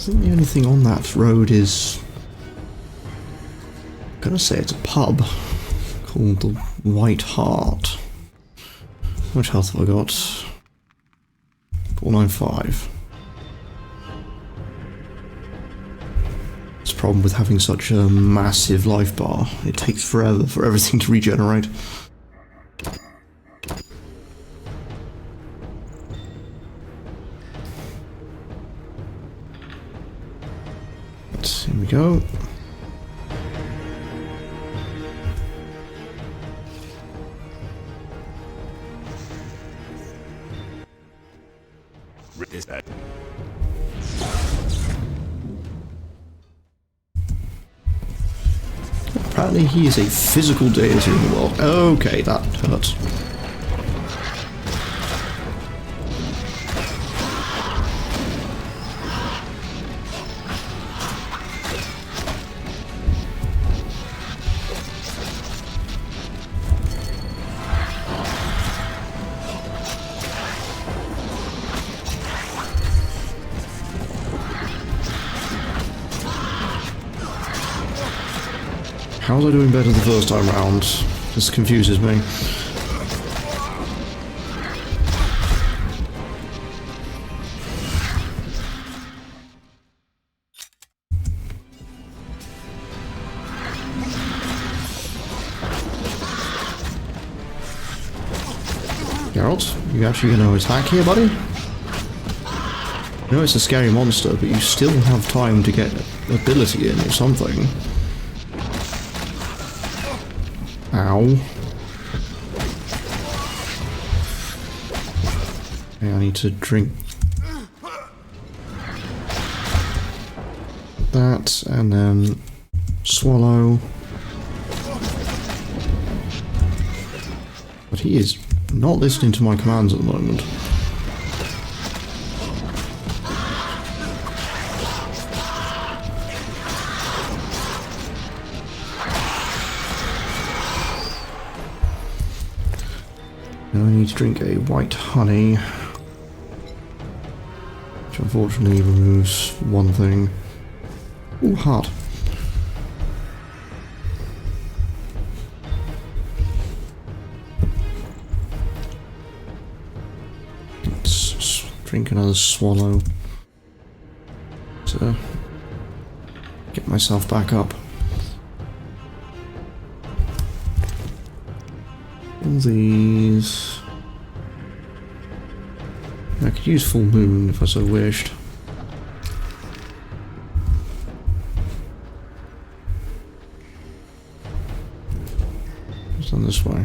think the only thing on that road is... I'm gonna say it's a pub called the White Hart. How much health have I got? 495. It's a problem with having such a massive life bar. It takes forever for everything to regenerate. Here we go. Is that? Apparently he is a physical deity in the world. Okay, that hurts. How was I doing better the first time round? This confuses me. Geralt, you actually gonna attack here, buddy? I know it's a scary monster, but you still have time to get ability in or something. Ow. Okay, I need to drink that and then swallow. But he is not listening to my commands at the moment. Now I need to drink a white honey, which unfortunately removes one thing. Ooh, heart. Let's drink another swallow to get myself back up. All these... I could use full moon if I so wished. It's on this way.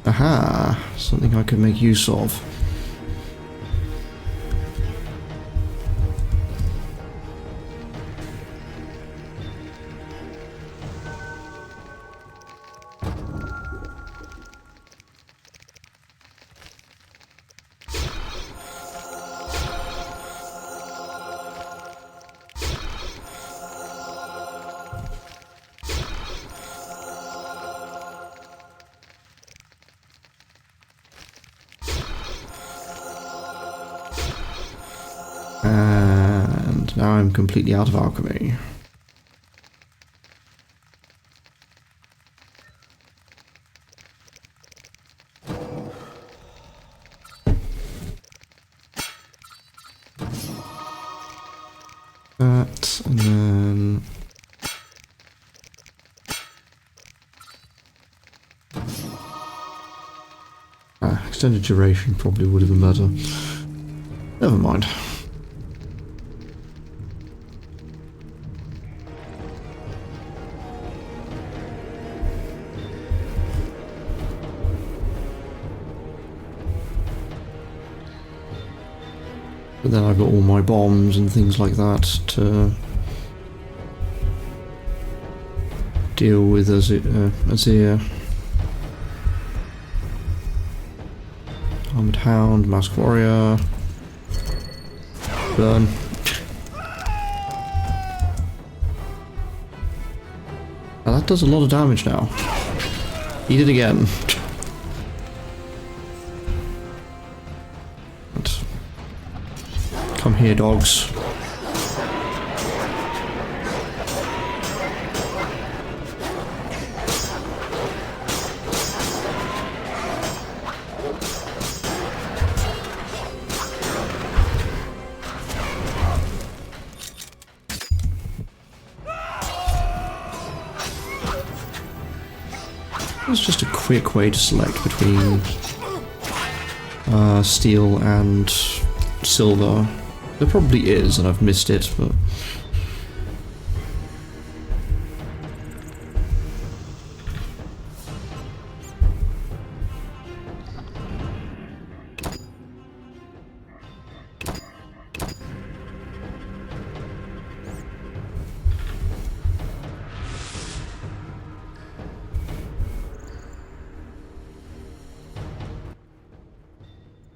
Aha! Something I could make use of. And now I'm completely out of alchemy. That, and then... extended duration probably would have been better. Never mind. But then I've got all my bombs and things like that to deal with as a Armored Hound, Masked Warrior, burn. Now that does a lot of damage now. Eat it again. Come here, dogs. It's just a quick way to select between steel and silver. There probably is, and I've missed it, but...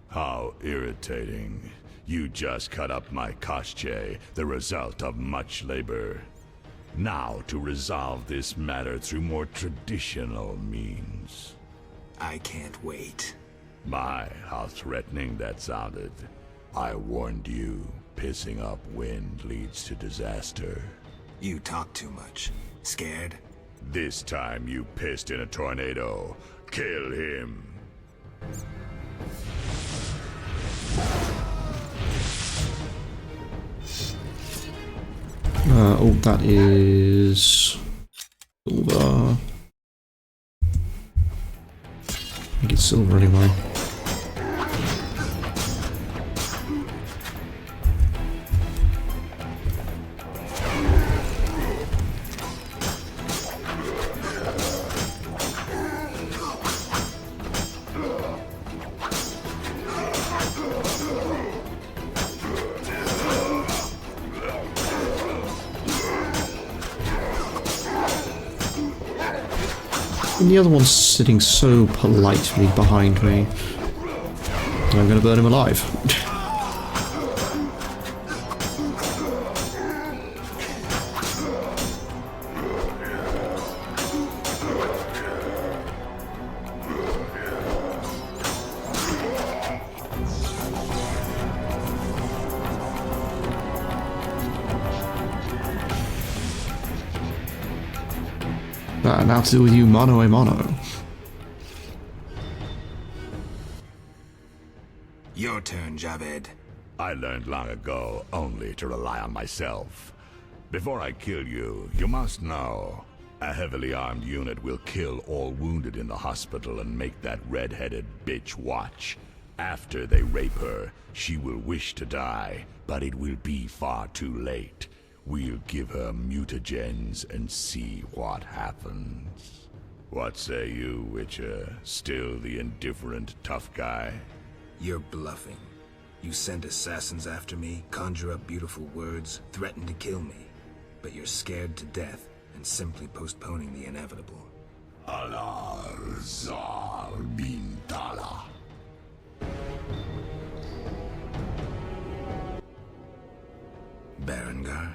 How irritating. You just cut up my Koschei, the result of much labor. Now to resolve this matter through more traditional means. I can't wait. My, how threatening that sounded. I warned you, pissing up wind leads to disaster. You talk too much. Scared? This time you pissed in a tornado. Kill him. Oh, that is silver. I think it's silver anyway. And the other one's sitting so politely behind me. I'm gonna burn him alive. Now to do with you mano a mano. Your turn, Javed. I learned long ago only to rely on myself. Before I kill you, you must know. A heavily armed unit will kill all wounded in the hospital and make that red-headed bitch watch. After they rape her, she will wish to die, but it will be far too late. We'll give her mutagens and see what happens. What say you, Witcher? Still the indifferent tough guy? You're bluffing. You send assassins after me, conjure up beautiful words, threaten to kill me. But you're scared to death and simply postponing the inevitable. Alar Zal bin Tala. Berengar?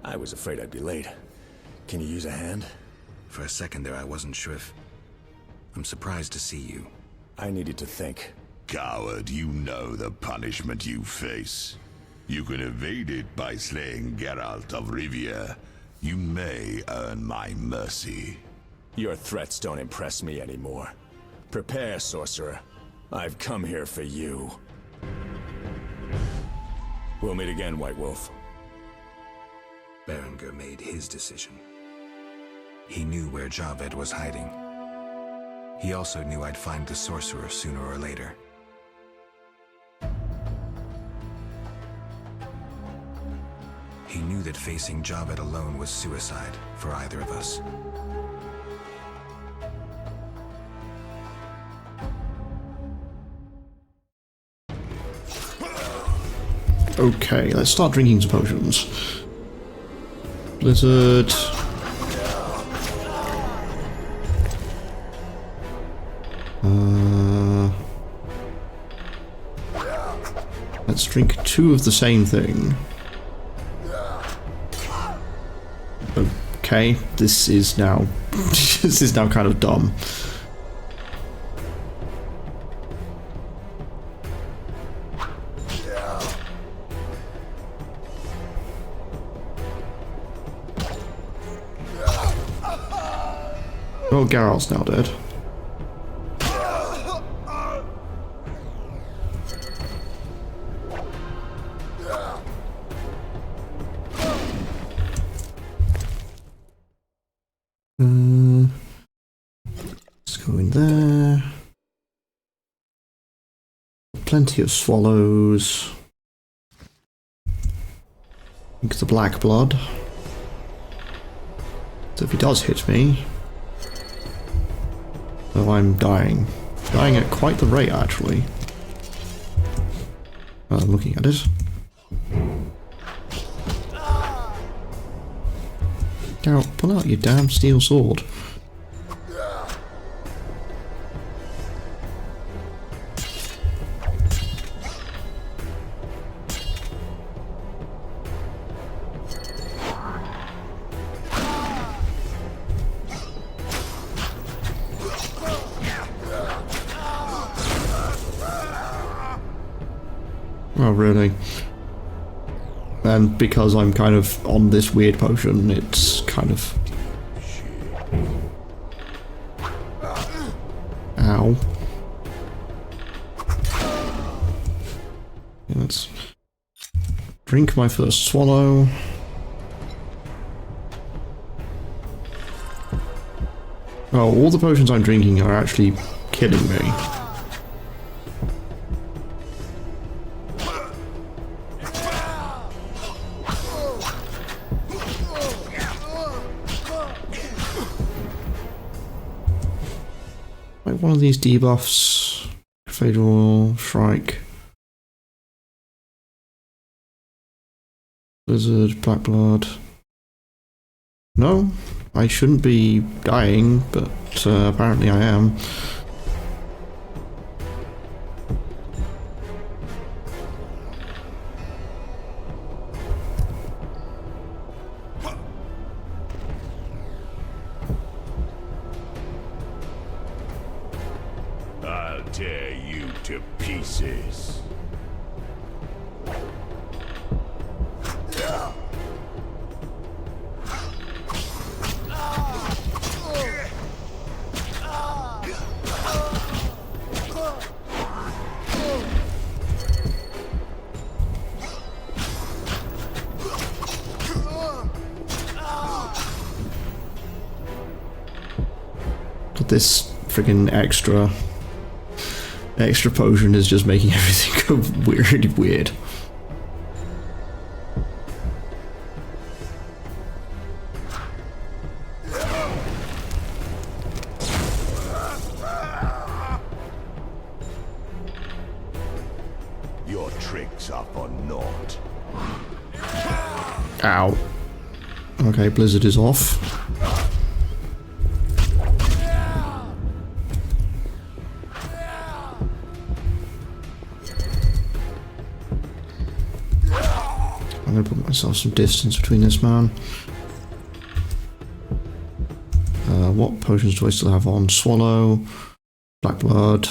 I was afraid I'd be late. Can you use a hand? For a second there I wasn't sure if... I'm surprised to see you. I needed to think. Coward, you know the punishment you face. You can evade it by slaying Geralt of Rivia. You may earn my mercy. Your threats don't impress me anymore. Prepare, sorcerer. I've come here for you. We'll meet again, White Wolf. Berengar made his decision. He knew where Javed was hiding. He also knew I'd find the sorcerer sooner or later. He knew that facing Javed alone was suicide for either of us. Okay, let's start drinking some potions. Blizzard. Let's drink 2 of the same thing. Okay, this is now this is now kind of dumb. Oh, Geralt's now dead. Let's go in there. Plenty of swallows. Think the black blood. So if he does hit me, oh, I'm dying. Dying at quite the rate, actually. I'm looking at it. Geralt, pull out your damn steel sword. Oh, really? And because I'm kind of on this weird potion, it's kind of... Ow. Let's drink my first swallow. Oh, all the potions I'm drinking are actually killing me. Like one of these debuffs. Fatal Shrike. Blizzard, Black Blood. No, I shouldn't be dying, but apparently I am. I'll tear you to pieces. But this friggin' extra potion is just making everything go really weird. Your tricks are for naught. Ow. Okay, Blizzard is off. I'm gonna put myself some distance between this man. What potions do I still have on? Swallow, Black Blood.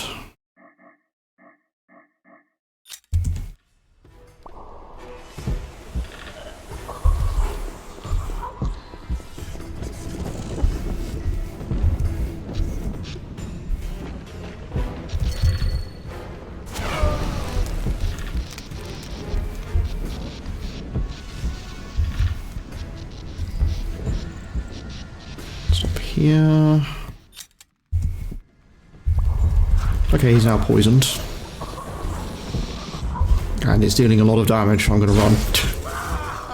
Here. Okay, he's now poisoned. And it's dealing a lot of damage. I'm gonna run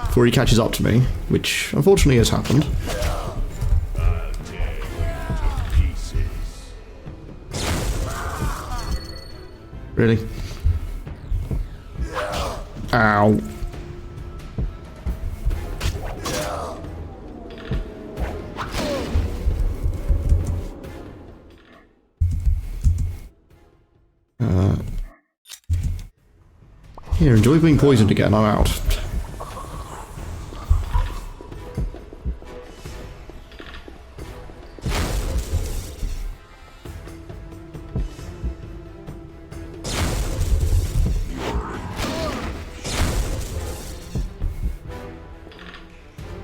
before he catches up to me, which unfortunately has happened. Really? Ow. Here, enjoy being poisoned again, I'm out.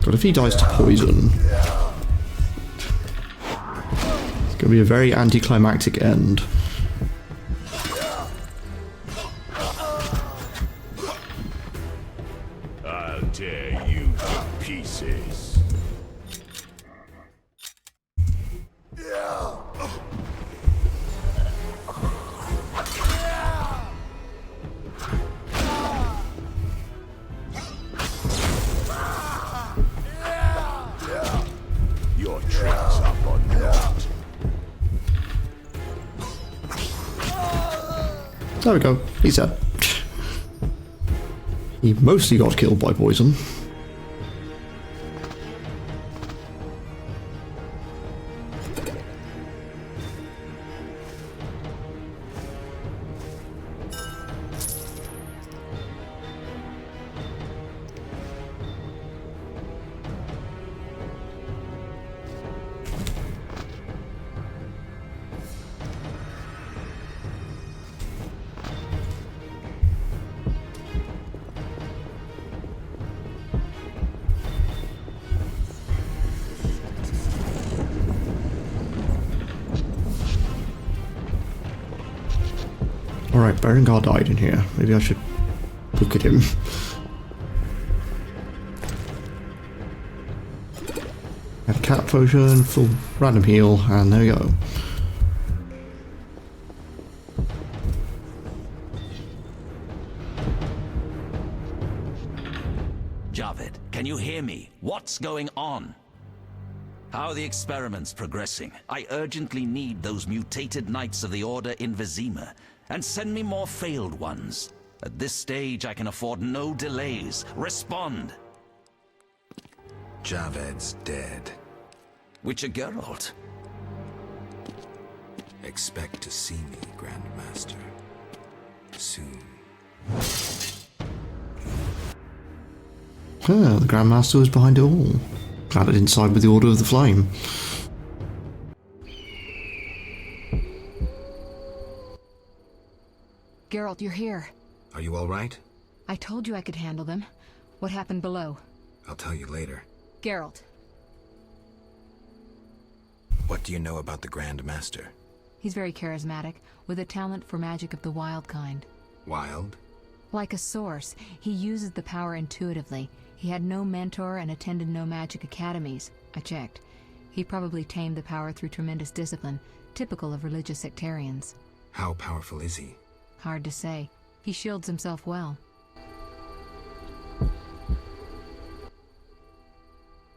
But if he dies to poison... be a very anticlimactic end. I'll tear you to pieces. Your tricks are for naught. There we go. He's dead. He mostly got killed by poison. Alright, Berengar died in here. Maybe I should look at him. Had cat potion, full random heal, and there we go. Javed, can you hear me? What's going on? How are the experiments progressing? I urgently need those mutated Knights of the Order in Vizima, and send me more failed ones. At this stage, I can afford no delays. Respond! Javed's dead. Witcher Geralt. Expect to see me, Grand Master. Soon. The Grandmaster was behind it all. Glad I didn't side with the Order of the Flame. Geralt, you're here. Are you all right? I told you I could handle them. What happened below? I'll tell you later. Geralt. What do you know about the Grand Master? He's very charismatic, with a talent for magic of the wild kind. Wild? Like a source, he uses the power intuitively. He had no mentor and attended no magic academies. I checked. He probably tamed the power through tremendous discipline, typical of religious sectarians. How powerful is he? Hard to say. He shields himself well.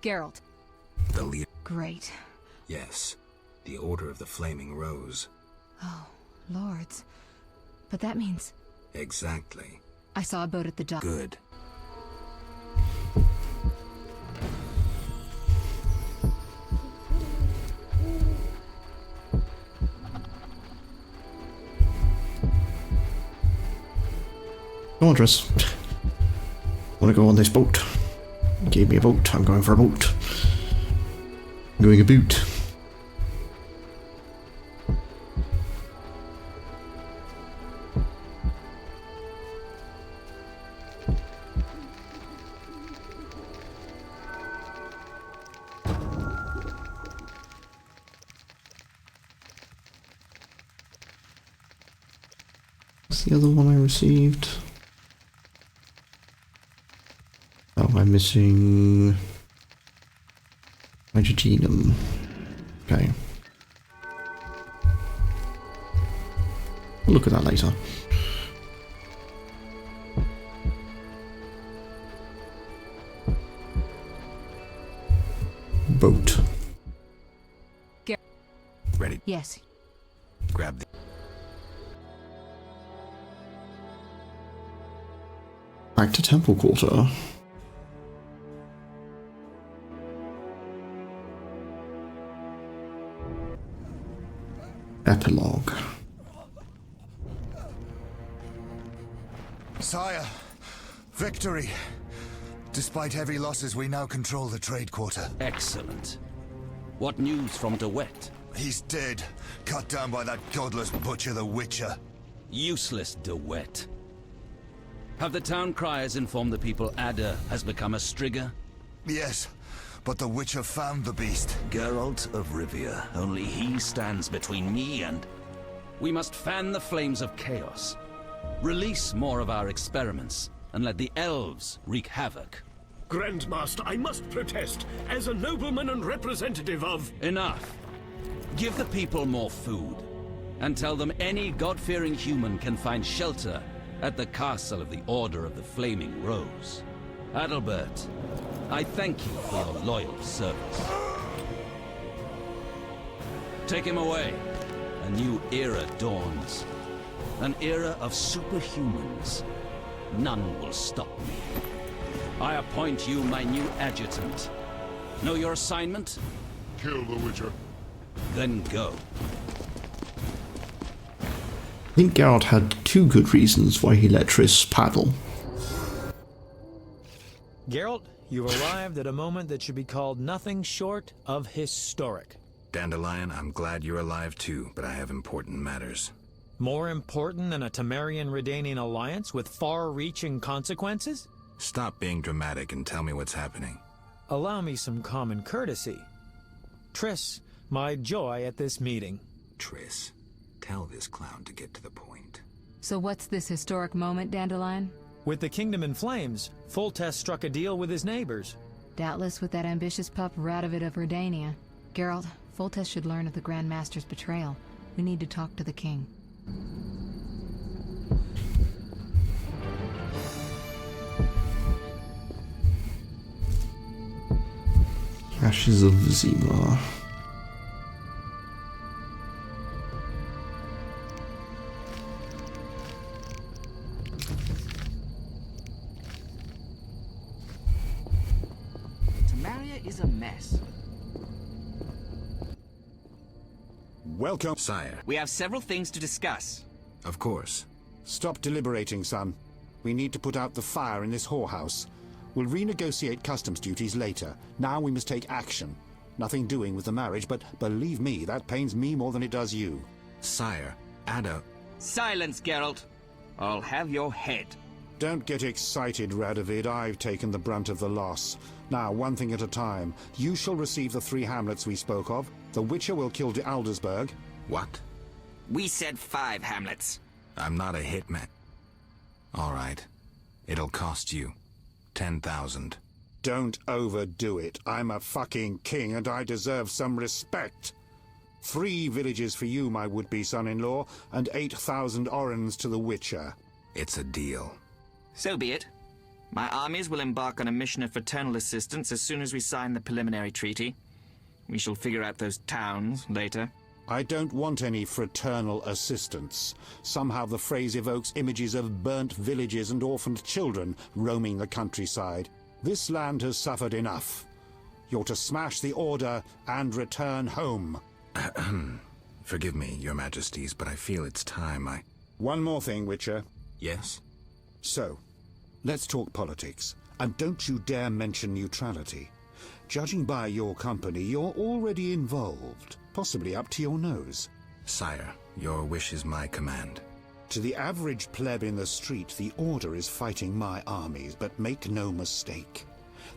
Geralt. The leader. Great. Yes. The Order of the Flaming Rose. Oh, lords. But that means... Exactly. I saw a boat at the dock. Good. Come on, Triss. I want to go on this boat. You gave me a boat. I'm going for a boat. I'm going a boot. What's the other one I received? Oh, I'm missing Hydrogenum. Okay. We'll look at that later. Boat. Ready? Yes. Grab the... Back to Temple Quarter. Epilogue. Sire, victory. Despite heavy losses, we now control the trade quarter. Excellent. What news from DeWitt? He's dead, cut down by that godless butcher, the Witcher. Useless DeWitt. Have the town criers informed the people Ada has become a Strigger? Yes, but the Witcher found the beast. Geralt of Rivia. Only he stands between me and... We must fan the flames of chaos. Release more of our experiments, and let the elves wreak havoc. Grandmaster, I must protest, as a nobleman and representative of... Enough. Give the people more food, and tell them any God-fearing human can find shelter at the castle of the Order of the Flaming Rose. Adalbert, I thank you for your loyal service. Take him away. A new era dawns. An era of superhumans. None will stop me. I appoint you my new adjutant. Know your assignment? Kill the Witcher. Then go. I think Geralt had two good reasons why he let Triss paddle. Geralt, you've arrived at a moment that should be called nothing short of historic. Dandelion, I'm glad you're alive too, but I have important matters. More important than a Temerian-Redanian alliance with far-reaching consequences? Stop being dramatic and tell me what's happening. Allow me some common courtesy. Triss, my joy at this meeting. Triss, tell this clown to get to the point. So what's this historic moment, Dandelion? With the kingdom in flames, Foltest struck a deal with his neighbors. Doubtless with that ambitious pup Radovid of Redania. Geralt, Foltest should learn of the Grand Master's betrayal. We need to talk to the king. Ashes of Vizima. Temeria is a mess. Welcome, sire. We have several things to discuss. Of course. Stop deliberating, son. We need to put out the fire in this whorehouse. We'll renegotiate customs duties later. Now we must take action. Nothing doing with the marriage, but believe me, that pains me more than it does you. Sire, Ada... Silence, Geralt. I'll have your head. Don't get excited, Radovid. I've taken the brunt of the loss. Now, one thing at a time. You shall receive the 3 hamlets we spoke of. The Witcher will kill de Aldersberg. What? We said 5 hamlets. I'm not a hitman. All right. It'll cost you 10,000. Don't overdo it. I'm a fucking king and I deserve some respect. 3 villages for you, my would-be son-in-law, and 8,000 orens to the Witcher. It's a deal. So be it. My armies will embark on a mission of fraternal assistance as soon as we sign the preliminary treaty. We shall figure out those towns later. I don't want any fraternal assistance. Somehow the phrase evokes images of burnt villages and orphaned children roaming the countryside. This land has suffered enough. You're to smash the Order and return home. Forgive me, your majesties, but I feel it's time I... One more thing, Witcher. Yes? So, let's talk politics. And don't you dare mention neutrality. Judging by your company, you're already involved. Possibly up to your nose. Sire, your wish is my command. To the average pleb in the street, the Order is fighting my armies, but make no mistake.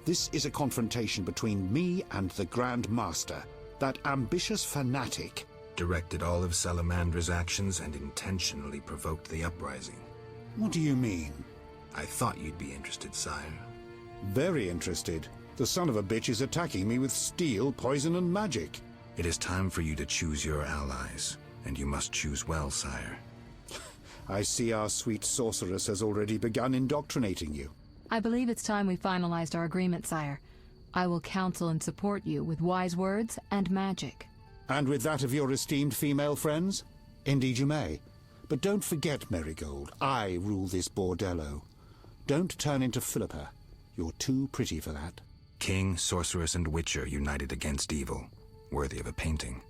This is a confrontation between me and the Grand Master, that ambitious fanatic. Directed all of Salamandra's actions and intentionally provoked the uprising. What do you mean? I thought you'd be interested, sire. Very interested. The son of a bitch is attacking me with steel, poison, and magic. It is time for you to choose your allies, and you must choose well, sire. I see our sweet sorceress has already begun indoctrinating you. I believe it's time we finalized our agreement, sire. I will counsel and support you with wise words and magic. And with that of your esteemed female friends? Indeed you may. But don't forget, Marigold, I rule this bordello. Don't turn into Philippa. You're too pretty for that. King, sorceress, and witcher united against evil. Worthy of a painting.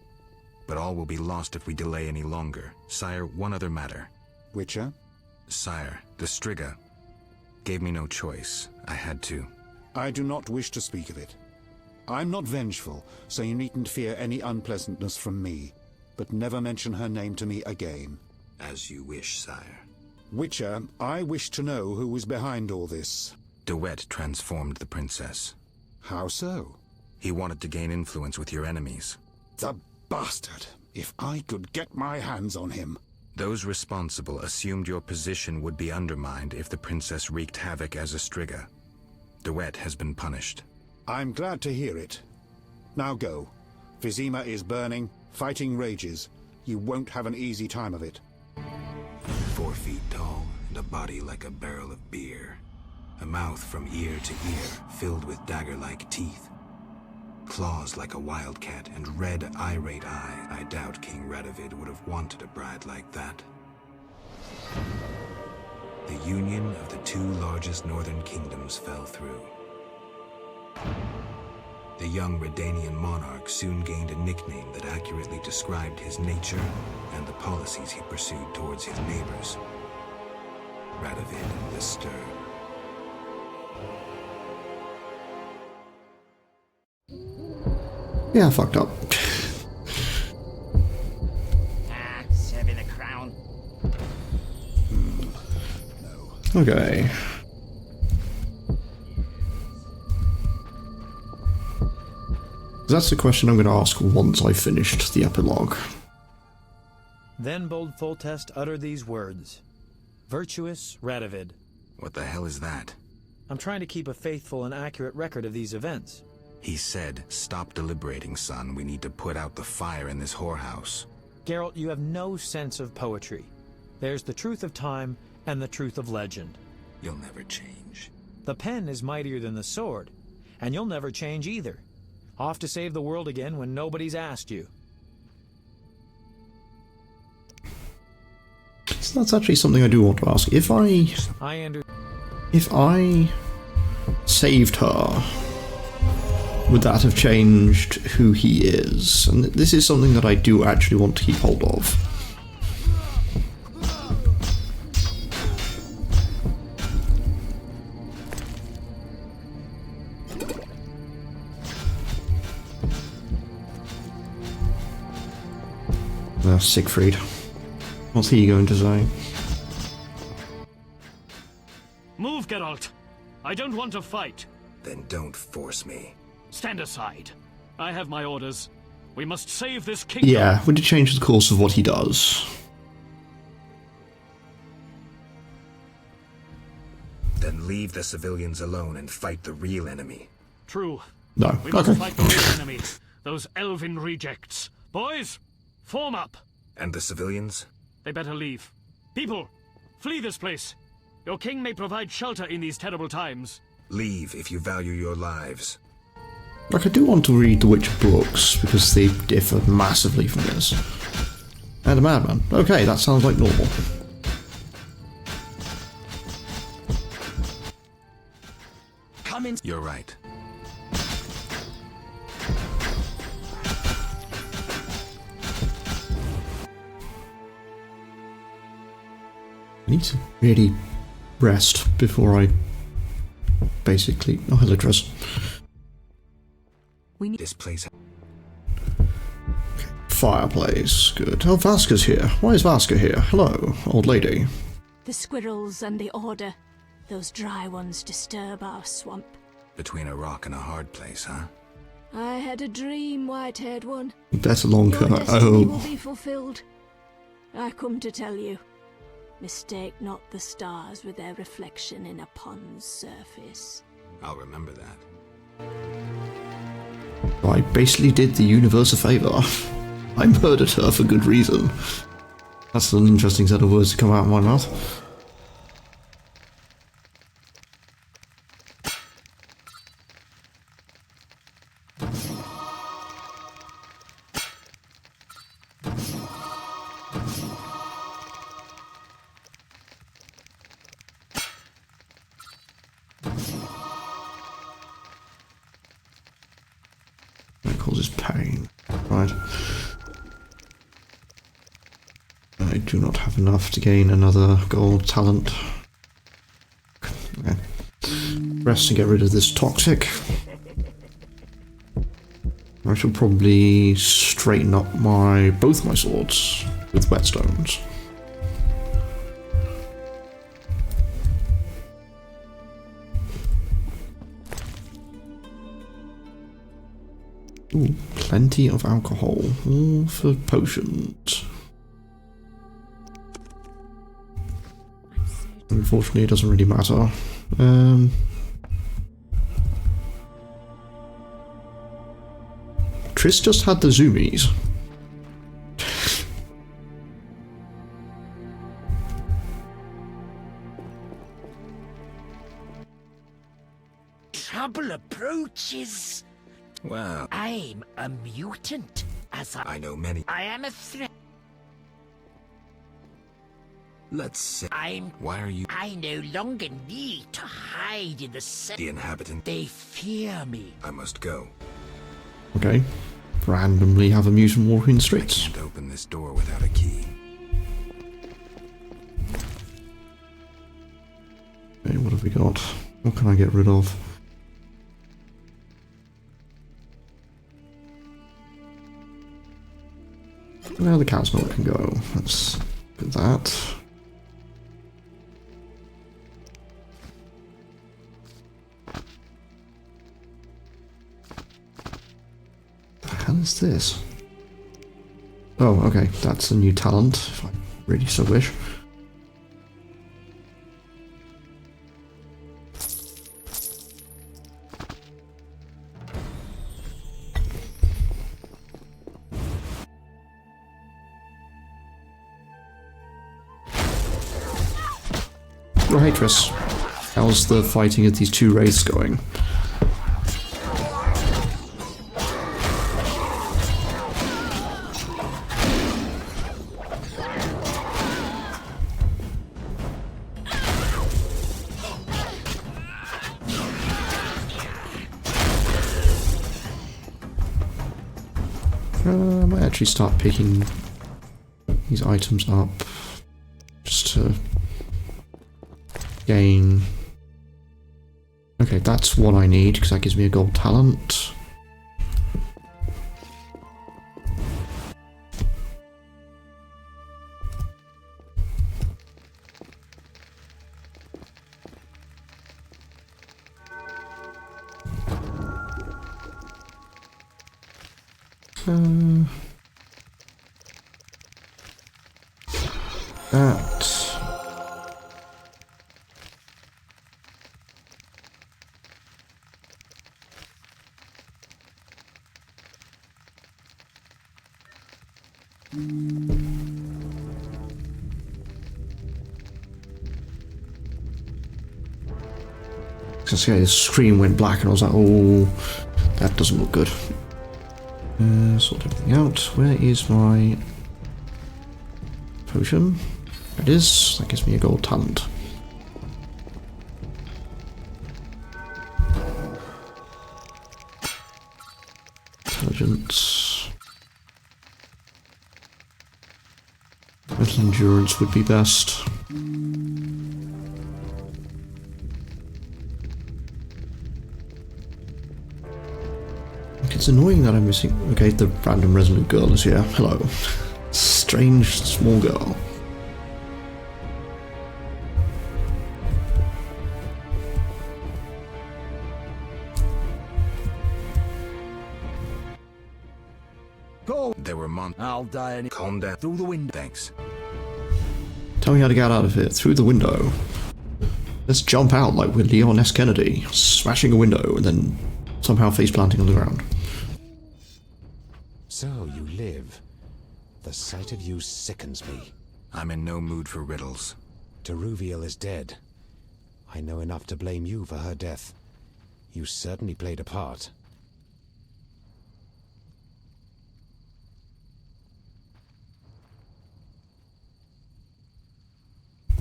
But all will be lost if we delay any longer. Sire, one other matter. Witcher? Sire, the Striga gave me no choice. I had to. I do not wish to speak of it. I'm not vengeful, so you needn't fear any unpleasantness from me. But never mention her name to me again. As you wish, sire. Witcher, I wish to know who was behind all this. De Wet transformed the princess. How so? He wanted to gain influence with your enemies. The bastard! If I could get my hands on him. Those responsible assumed your position would be undermined if the princess wreaked havoc as a Striga. Duet has been punished. I'm glad to hear it. Now go. Vizima is burning, fighting rages. You won't have an easy time of it. 4 feet tall, and a body like a barrel of beer. A mouth from ear to ear, filled with dagger-like teeth. Claws like a wildcat, and red, irate eye. I doubt King Radovid would have wanted a bride like that. The union of the 2 largest northern kingdoms fell through. The young Redanian monarch soon gained a nickname that accurately described his nature and the policies he pursued towards his neighbors. Radovid the Stern. Yeah, I fucked up. Serving the crown. Okay. That's the question I'm going to ask once I've finished the epilogue. Then bold Foltest uttered these words. Virtuous Radovid. What the hell is that? I'm trying to keep a faithful and accurate record of these events. He said, "Stop deliberating, son. We need to put out the fire in this whorehouse." Geralt, you have no sense of poetry. There's the truth of time and the truth of legend. You'll never change. The pen is mightier than the sword, and you'll never change either. Off to save the world again when nobody's asked you. So that's actually something I do want to ask. If I saved her, would that have changed who he is? And this is something that I do actually want to keep hold of. Siegfried. What's he going to say? Move, Geralt. I don't want to fight. Then don't force me. Stand aside. I have my orders. We must save this kingdom. Yeah, would it change the course of what he does? Then leave the civilians alone and fight the real enemy. True. No. We must fight the real enemy. Those elven rejects. Boys, form up. And the civilians? They better leave. People, flee this place. Your king may provide shelter in these terrible times. Leave if you value your lives. Like, I do want to read the Witcher books, because they differ massively from this. And a madman. Okay, that sounds like normal. Come in. You're right. I need to really rest before I basically... Oh, hello, Tress. We need this place. Fireplace. Good. Oh, Vasca's here. Why is Vasca here? Hello, old lady. The squirrels and the order. Those dry ones disturb our swamp. Between a rock and a hard place, huh? I had a dream, white-haired one. That's a long Your cut. destiny will Oh. be fulfilled. I come to tell you. Mistake not the stars with their reflection in a pond's surface. I'll remember that. I basically did the universe a favour. I murdered her for good reason. That's an interesting set of words to come out of my mouth. That causes pain. Right. I do not have enough to gain another gold talent. Okay. Rest to get rid of this toxic. I shall probably straighten up both my swords with whetstones. Ooh, plenty of alcohol. All for potions. Unfortunately, it doesn't really matter. Triss just had the zoomies. Trouble approaches. Wow. I'm a mutant, as I know many. I am a threat. Let's see. Why are you... I no longer need to hide in The inhabitant. They fear me. I must go. Okay. Randomly have a mutant walking the streets. I can't open this door without a key. Okay, what have we got? What can I get rid of? Now the cat's milk can go. Let's do that. The hell is this? Oh, okay, that's a new talent, if I really so wish. Oh, hey Triss. How's the fighting of these two wraiths going? I might actually start picking these items up just to gain. Okay, that's what I need because that gives me a gold talent. That. Because yeah, the screen went black and I was like, oh, that doesn't look good. Sort everything out. Where is my potion? There it is. That gives me a gold talent. Intelligence. Little endurance would be best. It's annoying that I'm missing. Okay, the random resolute girl is here. Hello. Strange small girl. Go! There were I'll die any. Calm down. Through the window. Thanks. Tell me how to get out of here. Through the window. Let's jump out like we're Leon S. Kennedy, smashing a window and then somehow face planting on the ground. So you live. The sight of you sickens me. I'm in no mood for riddles. Teruviel is dead. I know enough to blame you for her death. You certainly played a part.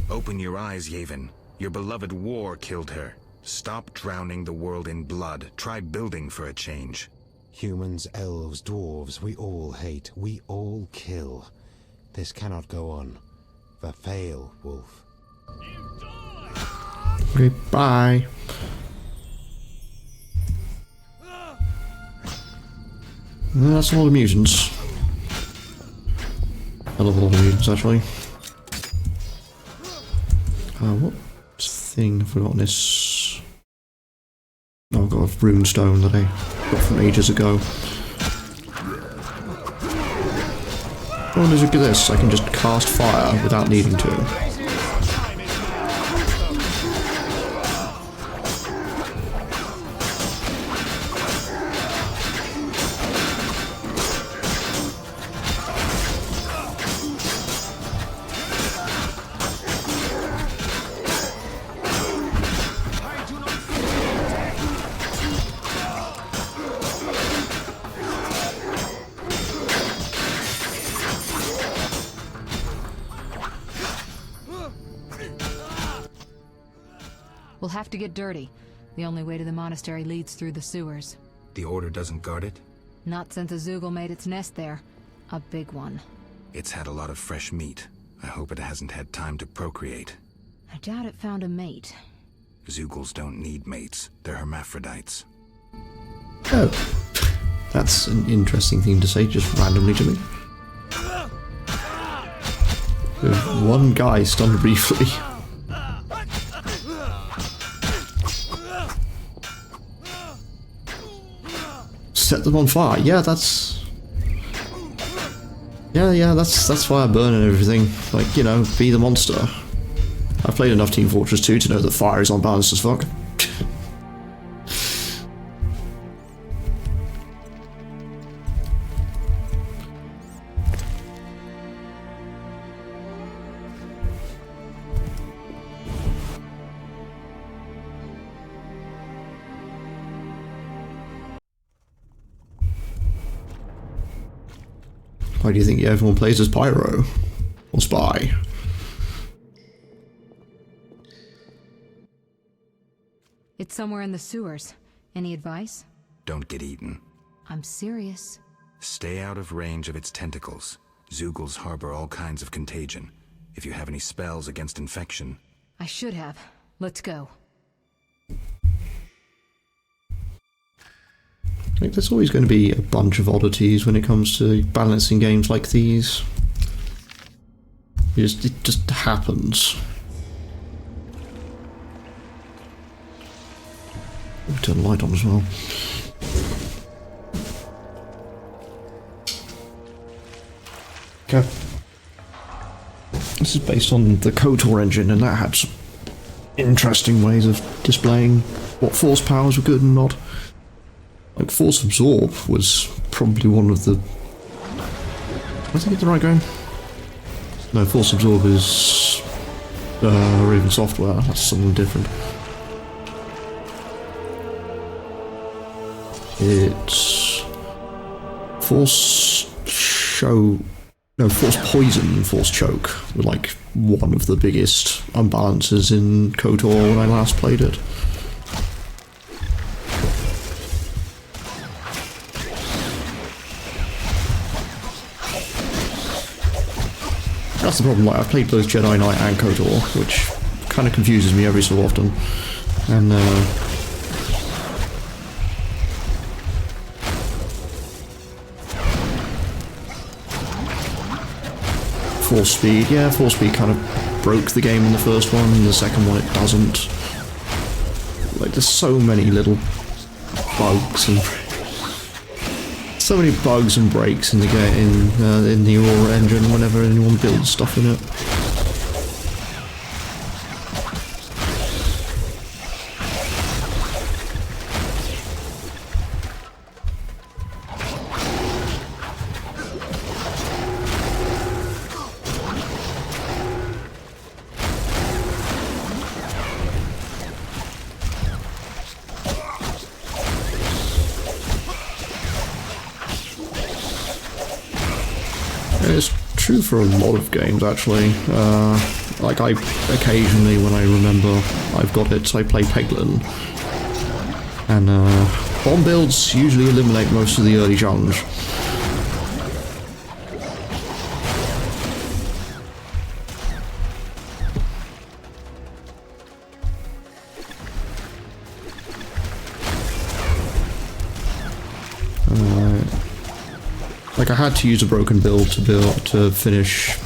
Open your eyes, Yavin. Your beloved war killed her. Stop drowning the world in blood. Try building for a change. Humans, elves, dwarves, we all hate. We all kill. This cannot go on. Verfail, Wolf. Okay, bye. That's all the mutants. I love all the mutants, actually. What thing have I got on this? Oh, I've got a rune stone that I got from ages ago. Oh, look at this. I can just cast fire without needing to. We'll have to get dirty. The only way to the monastery leads through the sewers. The Order doesn't guard it? Not since a Zoogle made its nest there. A big one. It's had a lot of fresh meat. I hope it hasn't had time to procreate. I doubt it found a mate. Zoogles don't need mates. They're hermaphrodites. Oh. That's an interesting thing to say just randomly to me. With one guy stunned briefly. Set them on fire. Yeah, that's... Yeah, that's fire burn and everything. Like, you know, be the monster. I've played enough Team Fortress 2 to know that fire is unbalanced as fuck. Why do you think everyone plays as Pyro? Or Spy? It's somewhere in the sewers. Any advice? Don't get eaten. I'm serious. Stay out of range of its tentacles. Zoogles harbor all kinds of contagion. If you have any spells against infection... I should have. Let's go. I think there's always going to be a bunch of oddities when it comes to balancing games like these. It just happens. Let me turn the light on as well. Okay. This is based on the KOTOR engine, and that had some interesting ways of displaying what force powers were good and not. Like, Force Absorb was probably one of the... Was I get the right game? No, Force Absorb is... Raven Software. That's something different. It's... Force Show... No, Force Poison and Force Choke were like one of the biggest unbalances in KOTOR when I last played it. That's the problem, like, I've played both Jedi Knight and KOTOR, which kind of confuses me every so often. And, Force Speed, yeah, Force Speed kind of broke the game in the first one, and the second one it doesn't. Like, there's so many little bugs and... So many bugs and breaks in the game, in the Aurora engine whenever anyone builds stuff in it. It's true for a lot of games, actually. Like, I occasionally, when I remember I've got it, I play Peglin. And bomb builds usually eliminate most of the early challenge. Like, I had to use a broken build to finish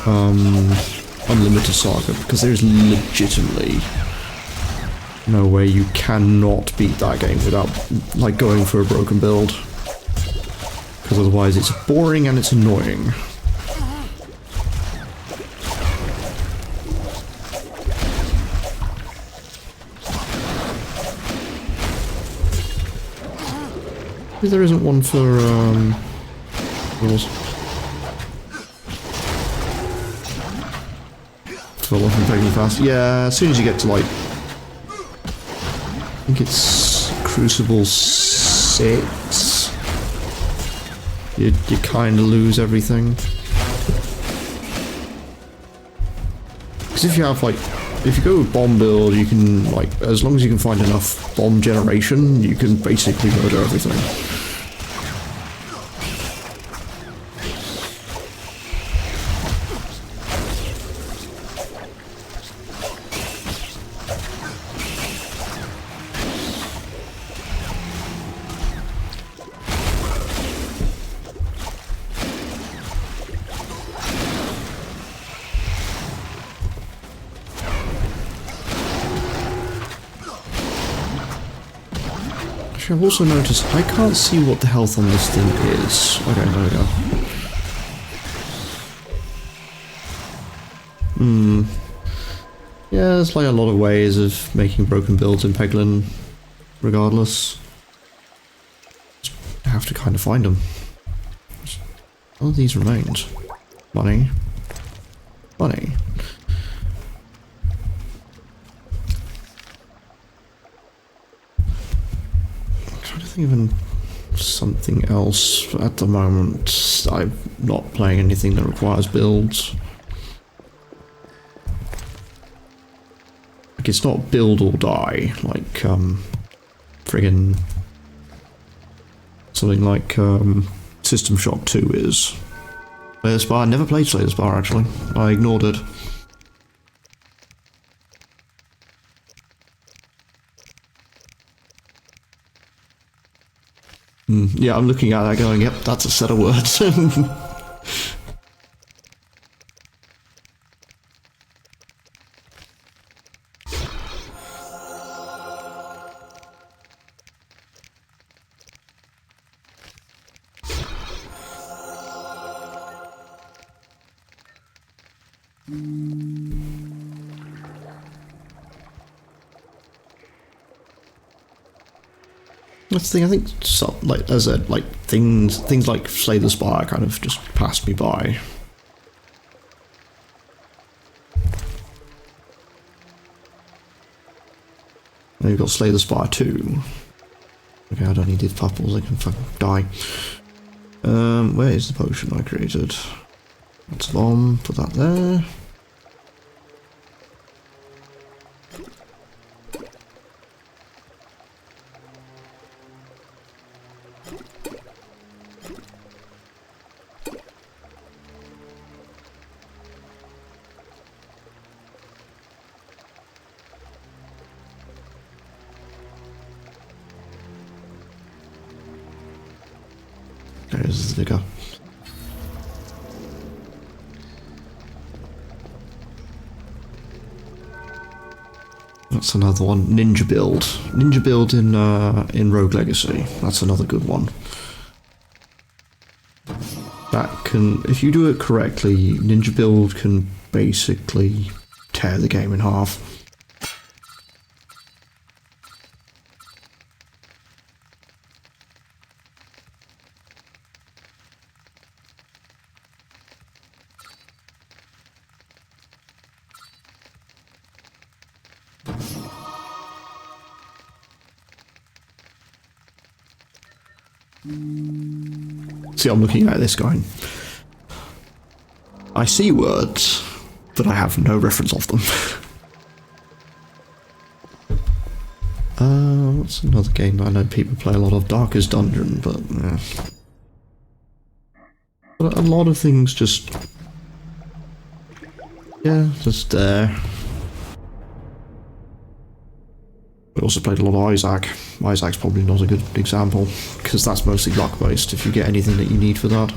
Unlimited Saga, because there's legitimately no way you cannot beat that game without, like, going for a broken build. Because otherwise it's boring and it's annoying. Maybe there isn't one for, rules. Fell off and taking fast. Yeah, as soon as you get to like, I think it's Crucible 6, you kind of lose everything. Because if you have like, if you go with bomb build, you can like, as long as you can find enough bomb generation, you can basically murder everything. I've also noticed I can't see what the health on this thing is. Okay, there we go. Yeah, there's like a lot of ways of making broken builds in Peglin, regardless. Just have to kind of find them. All of these remains. Money. Money. Even something else at the moment. I'm not playing anything that requires builds. Like, it's not build or die, like friggin' something like System Shock 2 is. Slay the Spire, I never played Slay the Spire actually. I ignored it. Yeah, I'm looking at that going, yep, that's a set of words. That's the thing, I think, so, like, as I said, like, things like Slay the Spire kind of just passed me by. Then you've got Slay the Spire 2. Okay, I don't need these pupples, I can fucking die. Where is the potion I created? That's a bomb, put that there. There's the vigor. That's another one. Ninja build. Ninja build in Rogue Legacy. That's another good one. That can, if you do it correctly, Ninja build can basically tear the game in half. See, I'm looking at this going, I see words, but I have no reference of them. What's another game I know people play a lot of? Darkest Dungeon, but yeah. But a lot of things just, yeah, just there. We also played a lot of Isaac. Isaac's probably not a good example, because that's mostly luck based if you get anything that you need for that.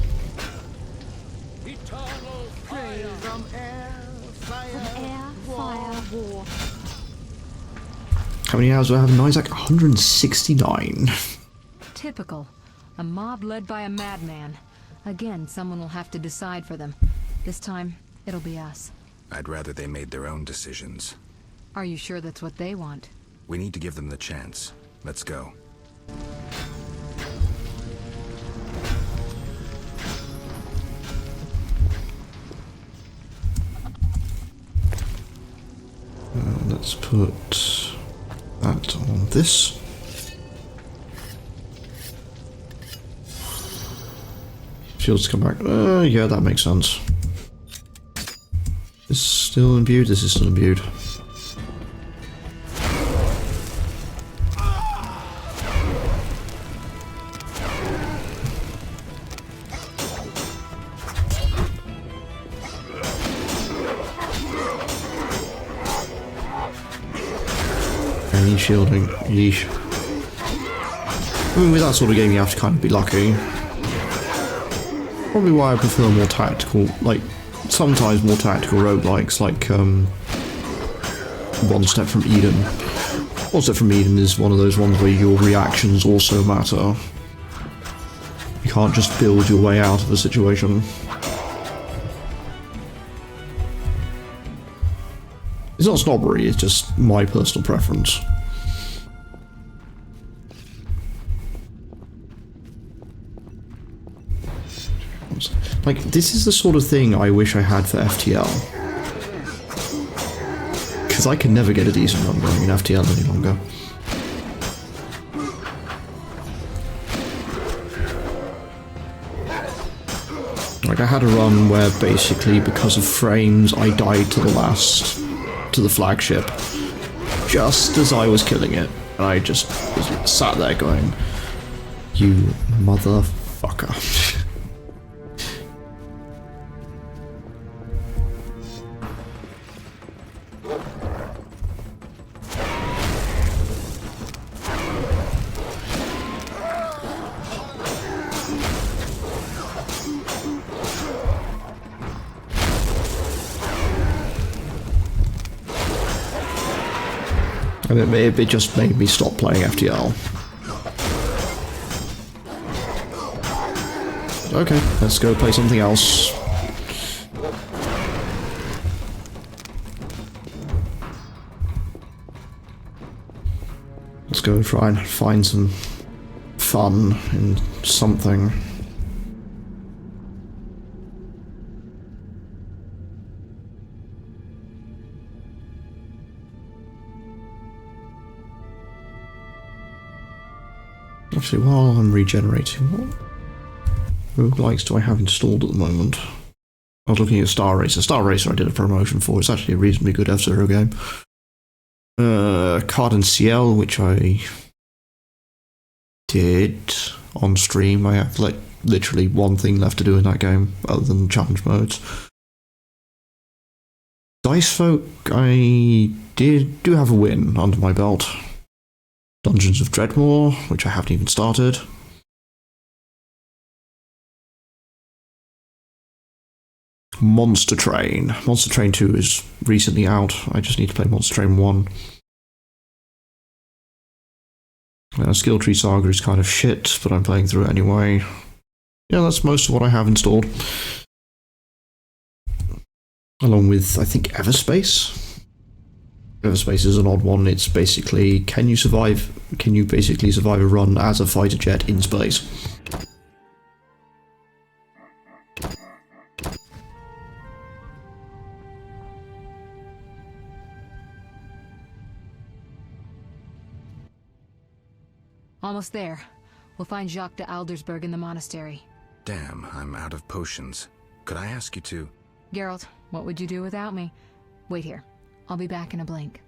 How many hours do I have in Isaac? 169. Typical. A mob led by a madman. Again, someone will have to decide for them. This time, it'll be us. I'd rather they made their own decisions. Are you sure that's what they want? We need to give them the chance. Let's go. Let's put that on this. Shields come back. Yeah, that makes sense. This is still imbued. This is still imbued. Any shielding. Yeesh. I mean, with that sort of game, you have to kind of be lucky. Probably why I prefer more tactical, like, sometimes more tactical roguelikes, like, One Step from Eden. One Step from Eden is one of those ones where your reactions also matter. You can't just build your way out of a situation. It's not snobbery, it's just my personal preference. Like, this is the sort of thing I wish I had for FTL. Because I can never get a decent run going in FTL any longer. Like, I had a run where basically, because of frames, I died to the flagship, just as I was killing it. And I just sat there going, you motherfucker. And it just made me stop playing FTL. Okay, let's go play something else. Let's go try and find some fun in something. Actually, while I'm regenerating, what roguelikes do I have installed at the moment? I was looking at Star Racer. Star Racer I did a promotion for. It's actually a reasonably good F-Zero game. Card and CL, which I did on stream. I have like literally one thing left to do in that game, other than challenge modes. Dice Folk, I do have a win under my belt. Dungeons of Dreadmore, which I haven't even started. Monster Train. Monster Train 2 is recently out. I just need to play Monster Train 1. Skill Tree Saga is kind of shit, but I'm playing through it anyway. Yeah, that's most of what I have installed. Along with, I think, Everspace. Everspace is an odd one. It's basically, can you basically survive a run as a fighter jet in space? Almost there. We'll find Jacques de Aldersberg in the monastery. Damn, I'm out of potions. Could I ask you to... Geralt, what would you do without me? Wait here. I'll be back in a blink.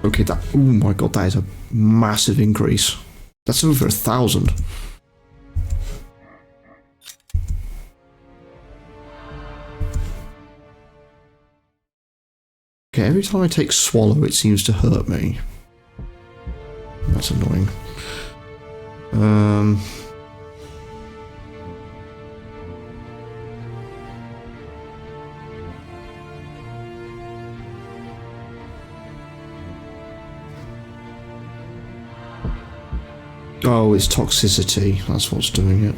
Okay, that... Oh my god, that is a massive increase. That's over 1,000. Okay, every time I take Swallow, it seems to hurt me. That's annoying. Oh, it's toxicity. That's what's doing it.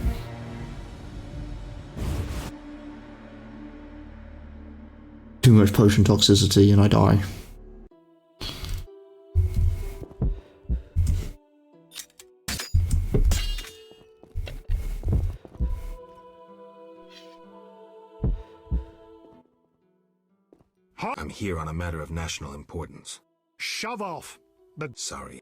Too much potion toxicity and I die. I'm here on a matter of national importance. Shove off! But sorry.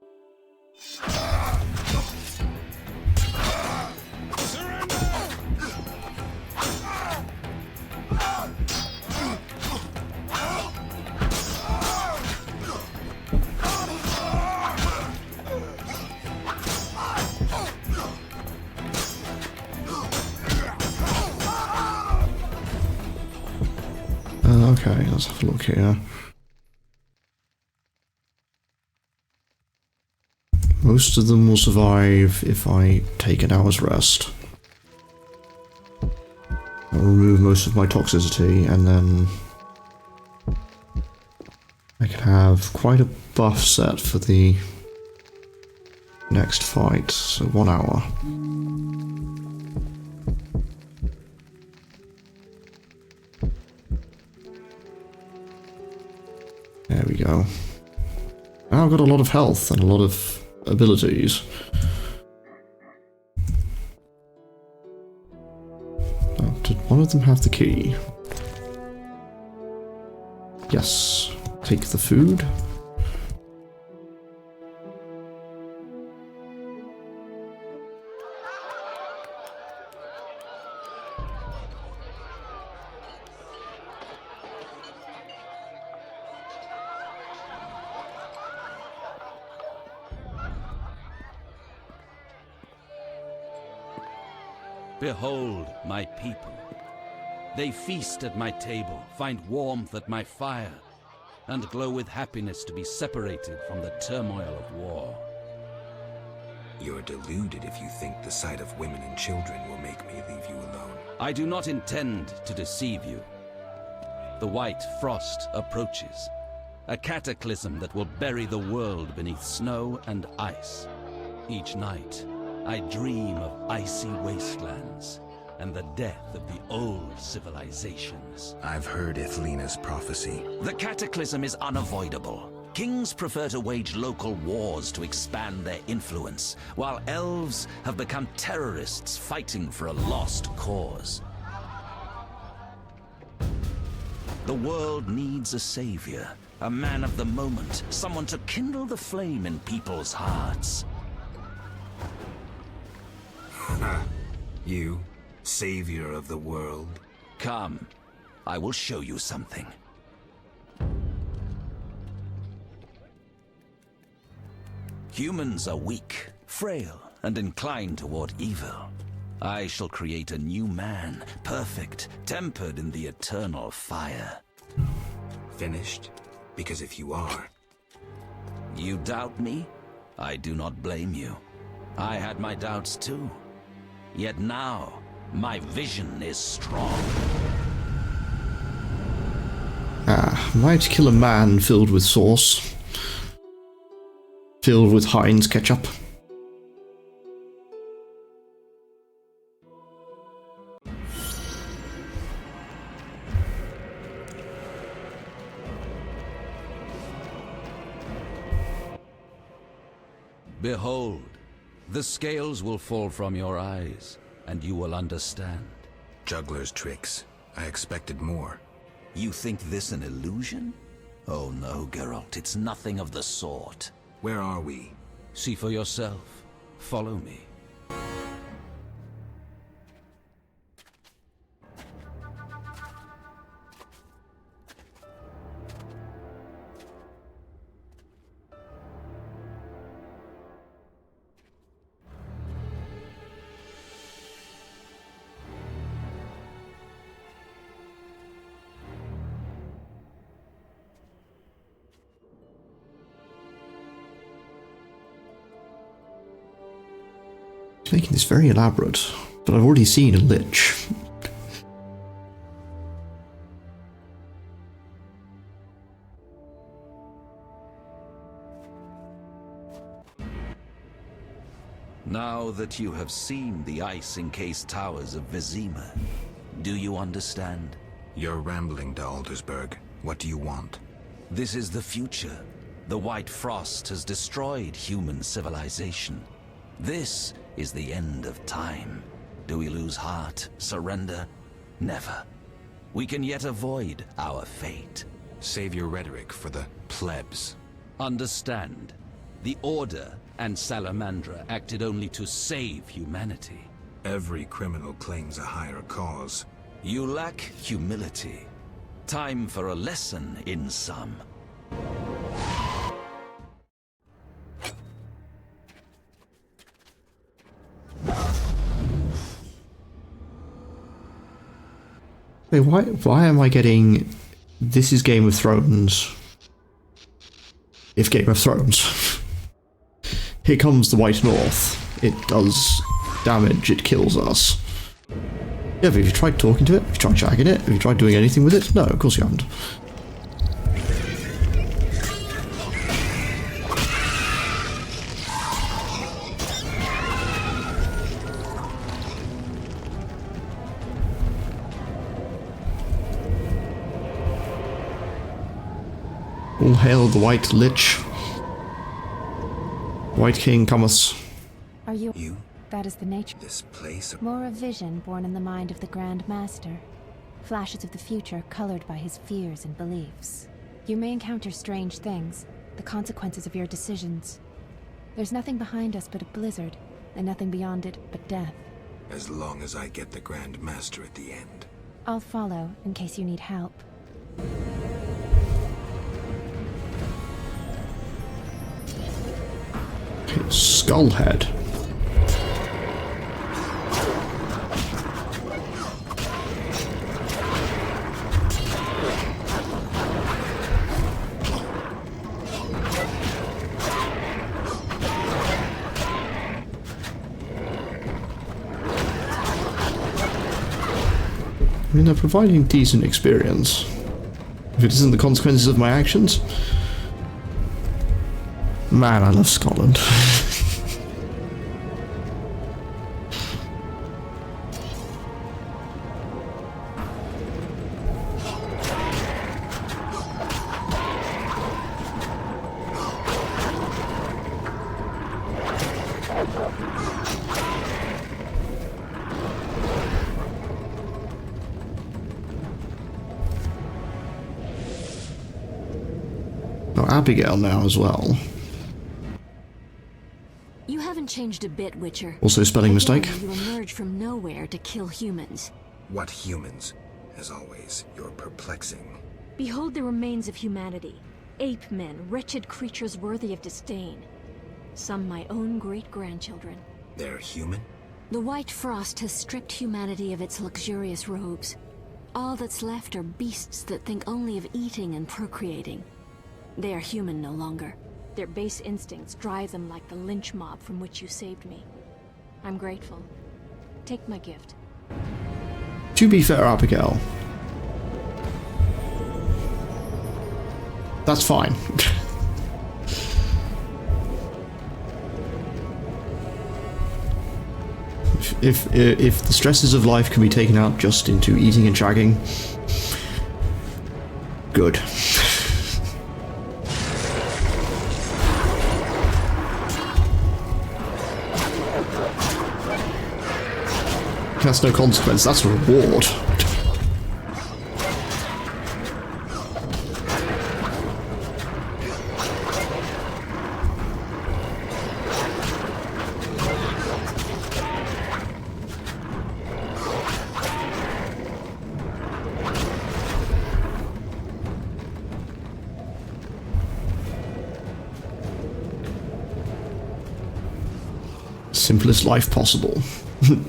Okay, let's have a look here. Most of them will survive if I take an hour's rest. I'll remove most of my toxicity and then I can have quite a buff set for the next fight, so 1 hour. There we go. Now I've got a lot of health and a lot of abilities. Oh, did one of them have the key? Yes. Take the food. Behold my people. They feast at my table, find warmth at my fire, and glow with happiness to be separated from the turmoil of war. You're deluded if you think the sight of women and children will make me leave you alone. I do not intend to deceive you. The white frost approaches, a cataclysm that will bury the world beneath snow and ice. Each night, I dream of icy wastelands and the death of the old civilizations. I've heard Ithlina's prophecy. The cataclysm is unavoidable. Kings prefer to wage local wars to expand their influence, while elves have become terrorists fighting for a lost cause. The world needs a savior, a man of the moment, someone to kindle the flame in people's hearts. You, savior of the world? Come, I will show you something. Humans are weak, frail, and inclined toward evil. I shall create a new man, perfect, tempered in the eternal fire. Finished? Because if you are... You doubt me? I do not blame you. I had my doubts too. Yet now, my vision is strong. Might kill a man filled with sauce. Filled with Heinz ketchup. Behold, the scales will fall from your eyes, and you will understand. Juggler's tricks. I expected more. You think this an illusion? Oh no, Geralt, it's nothing of the sort. Where are we? See for yourself. Follow me. He's making this very elaborate, but I've already seen a lich. Now that you have seen the ice-encased towers of Vizima, do you understand? You're rambling to Aldersburg. What do you want? This is the future. The White Frost has destroyed human civilization. This is the end of time. Do we lose heart, surrender? Never. We can yet avoid our fate. Save your rhetoric for the plebs. Understand. The Order and Salamandra acted only to save humanity. Every criminal claims a higher cause. You lack humility. Time for a lesson in some. Wait, why am I getting... This is Game of Thrones. If Game of Thrones. Here comes the White North. It does damage, it kills us. Yeah, but have you tried talking to it? Have you tried shagging it? Have you tried doing anything with it? No, of course you haven't. All hail the White Lich. White King cometh. Are you? You? That is the nature. This place? More a vision born in the mind of the Grand Master. Flashes of the future colored by his fears and beliefs. You may encounter strange things, the consequences of your decisions. There's nothing behind us but a blizzard, and nothing beyond it but death. As long as I get the Grand Master at the end. I'll follow in case you need help. Skullhead. I mean, they're providing decent experience. If it isn't the consequences of my actions. Man, I love Scotland. Abigail now as well. You haven't changed a bit, Witcher. Also spelling mistake. You emerge from nowhere to kill humans. What humans? As always, you're perplexing. Behold the remains of humanity. Ape men, wretched creatures worthy of disdain. Some my own great-grandchildren. They're human? The White Frost has stripped humanity of its luxurious robes. All that's left are beasts that think only of eating and procreating. They are human no longer. Their base instincts drive them like the lynch mob from which you saved me. I'm grateful. Take my gift. To be fair, Abigail, that's fine. if the stresses of life can be taken out just into eating and shagging, good. That's no consequence, that's a reward. Simplest life possible.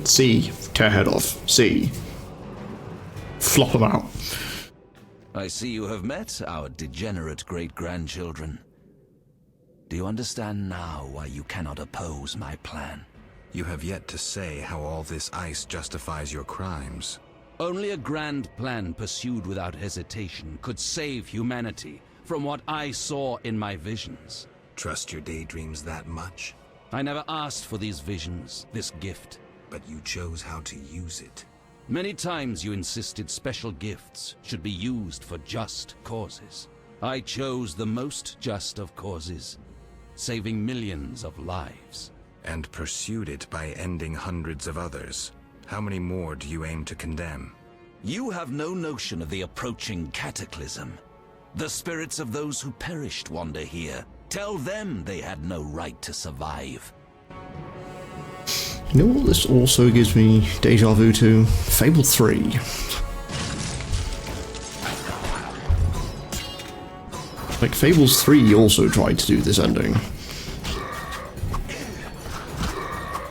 See, tear head off. See, flop them out. I see you have met our degenerate great-grandchildren. Do you understand now why you cannot oppose my plan? You have yet to say how all this ice justifies your crimes. Only a grand plan pursued without hesitation could save humanity from what I saw in my visions. Trust your daydreams that much? I never asked for these visions, this gift. But you chose how to use it. Many times you insisted special gifts should be used for just causes. I chose the most just of causes, saving millions of lives. And pursued it by ending hundreds of others. How many more do you aim to condemn? You have no notion of the approaching cataclysm. The spirits of those who perished wander here. Tell them they had no right to survive. You know what this also gives me deja vu to? Fable 3. Like, Fables 3 also tried to do this ending.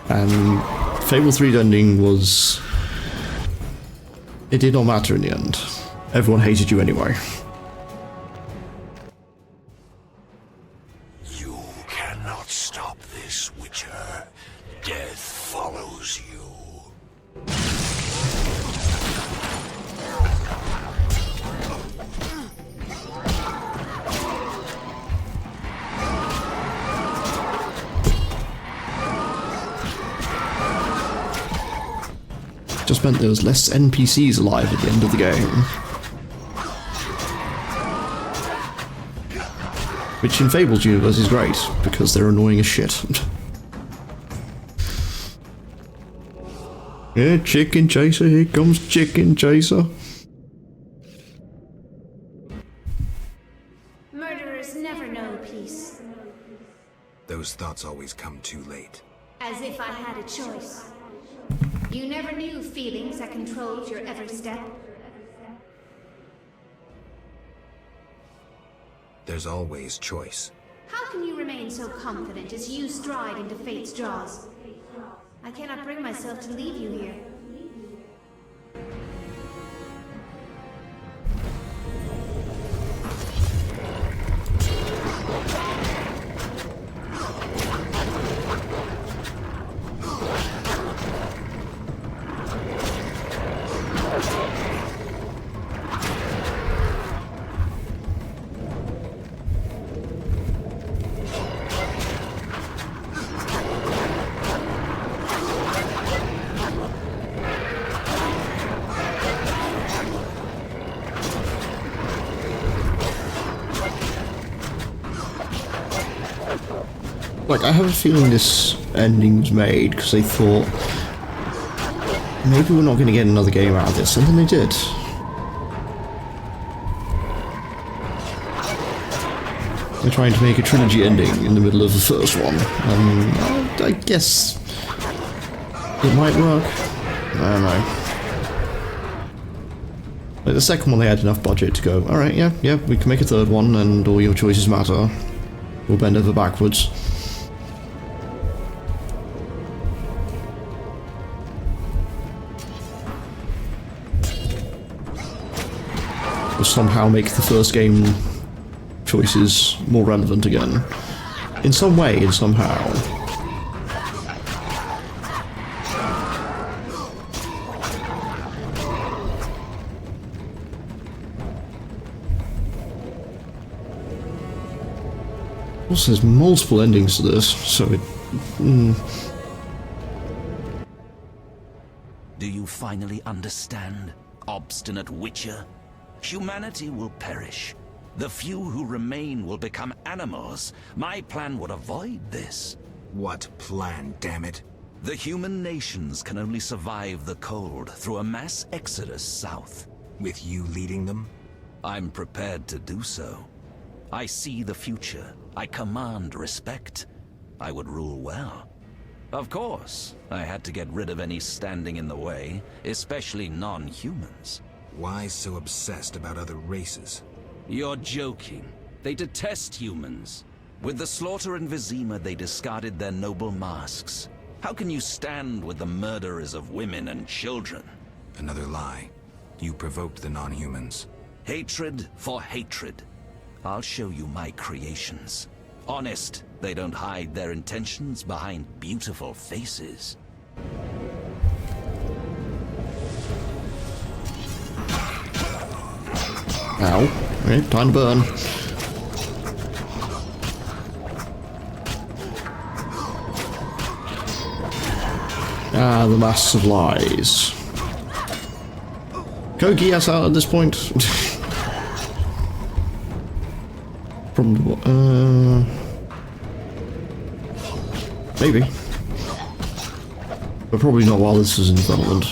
And Fable 3's ending was... it did not matter in the end. Everyone hated you anyway. You cannot stop this, Witcher. Death follows you. Just meant there was less NPCs alive at the end of the game. Which in Fable's universe is great, because they're annoying as shit. Yeah, Chicken Chaser, here comes Chicken Chaser. Murderers never know peace. Those thoughts always come too late. As if I had a choice. You never knew feelings that controlled your every step. There's always choice. How can you remain so confident as you stride into fate's jaws? I cannot bring myself to leave you here. Like, I have a feeling this ending was made because they thought maybe we're not going to get another game out of this, and then they did. They're trying to make a trilogy ending in the middle of the first one, and I guess it might work. I don't know. Like, the second one, they had enough budget to go, alright, yeah, we can make a third one, and all your choices matter. We'll bend over backwards. Or somehow make the first game choices more relevant again. In some way, and somehow. Also, there's multiple endings to this, so it... Do you finally understand, obstinate Witcher? Humanity will perish. The few who remain will become animals. My plan would avoid this. What plan, damn it? The human nations can only survive the cold through a mass exodus south. With you leading them? I'm prepared to do so. I see the future. I command respect. I would rule well. Of course, I had to get rid of any standing in the way, especially non-humans. Why so obsessed about other races? You're joking. They detest humans. With the slaughter in Vizima, they discarded their noble masks. How can you stand with the murderers of women and children? Another lie. You provoked the non-humans. Hatred for hatred. I'll show you my creations. Honest, they don't hide their intentions behind beautiful faces. Ow. Right, time to burn. Ah, the masks of lies. Kogi us out at this point. From maybe, but probably not while this is in development.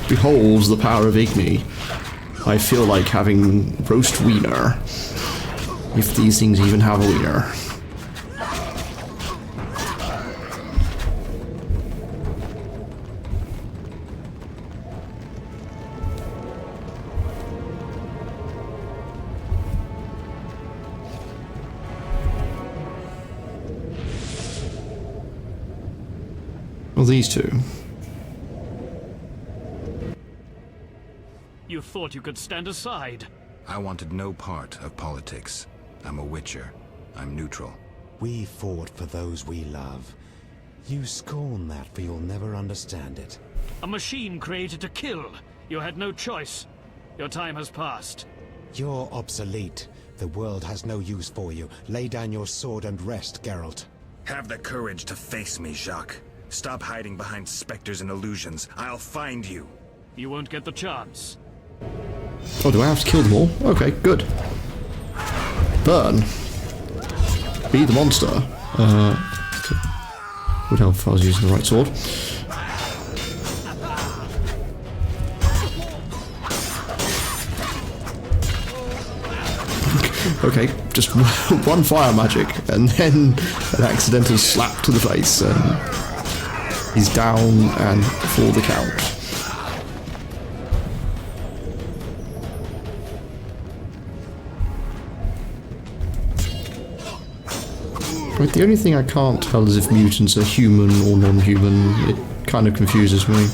Behold the power of Igni. I feel like having roast wiener. If these things even have a wiener. Well, these two. You thought you could stand aside. I wanted no part of politics. I'm a witcher. I'm neutral. We fought for those we love. You scorn that, for you'll never understand it. A machine created to kill. You had no choice. Your time has passed. You're obsolete. The world has no use for you. Lay down your sword and rest, Geralt. Have the courage to face me, Jacques. Stop hiding behind specters and illusions. I'll find you. You won't get the chance. Oh, do I have to kill them all? Okay, good. Burn. Be the monster. Would help if I was using the right sword. Okay, just one fire magic, and then an accidental slap to the face, and he's down and for the count. Right, the only thing I can't tell is if mutants are human or non-human. It kind of confuses me.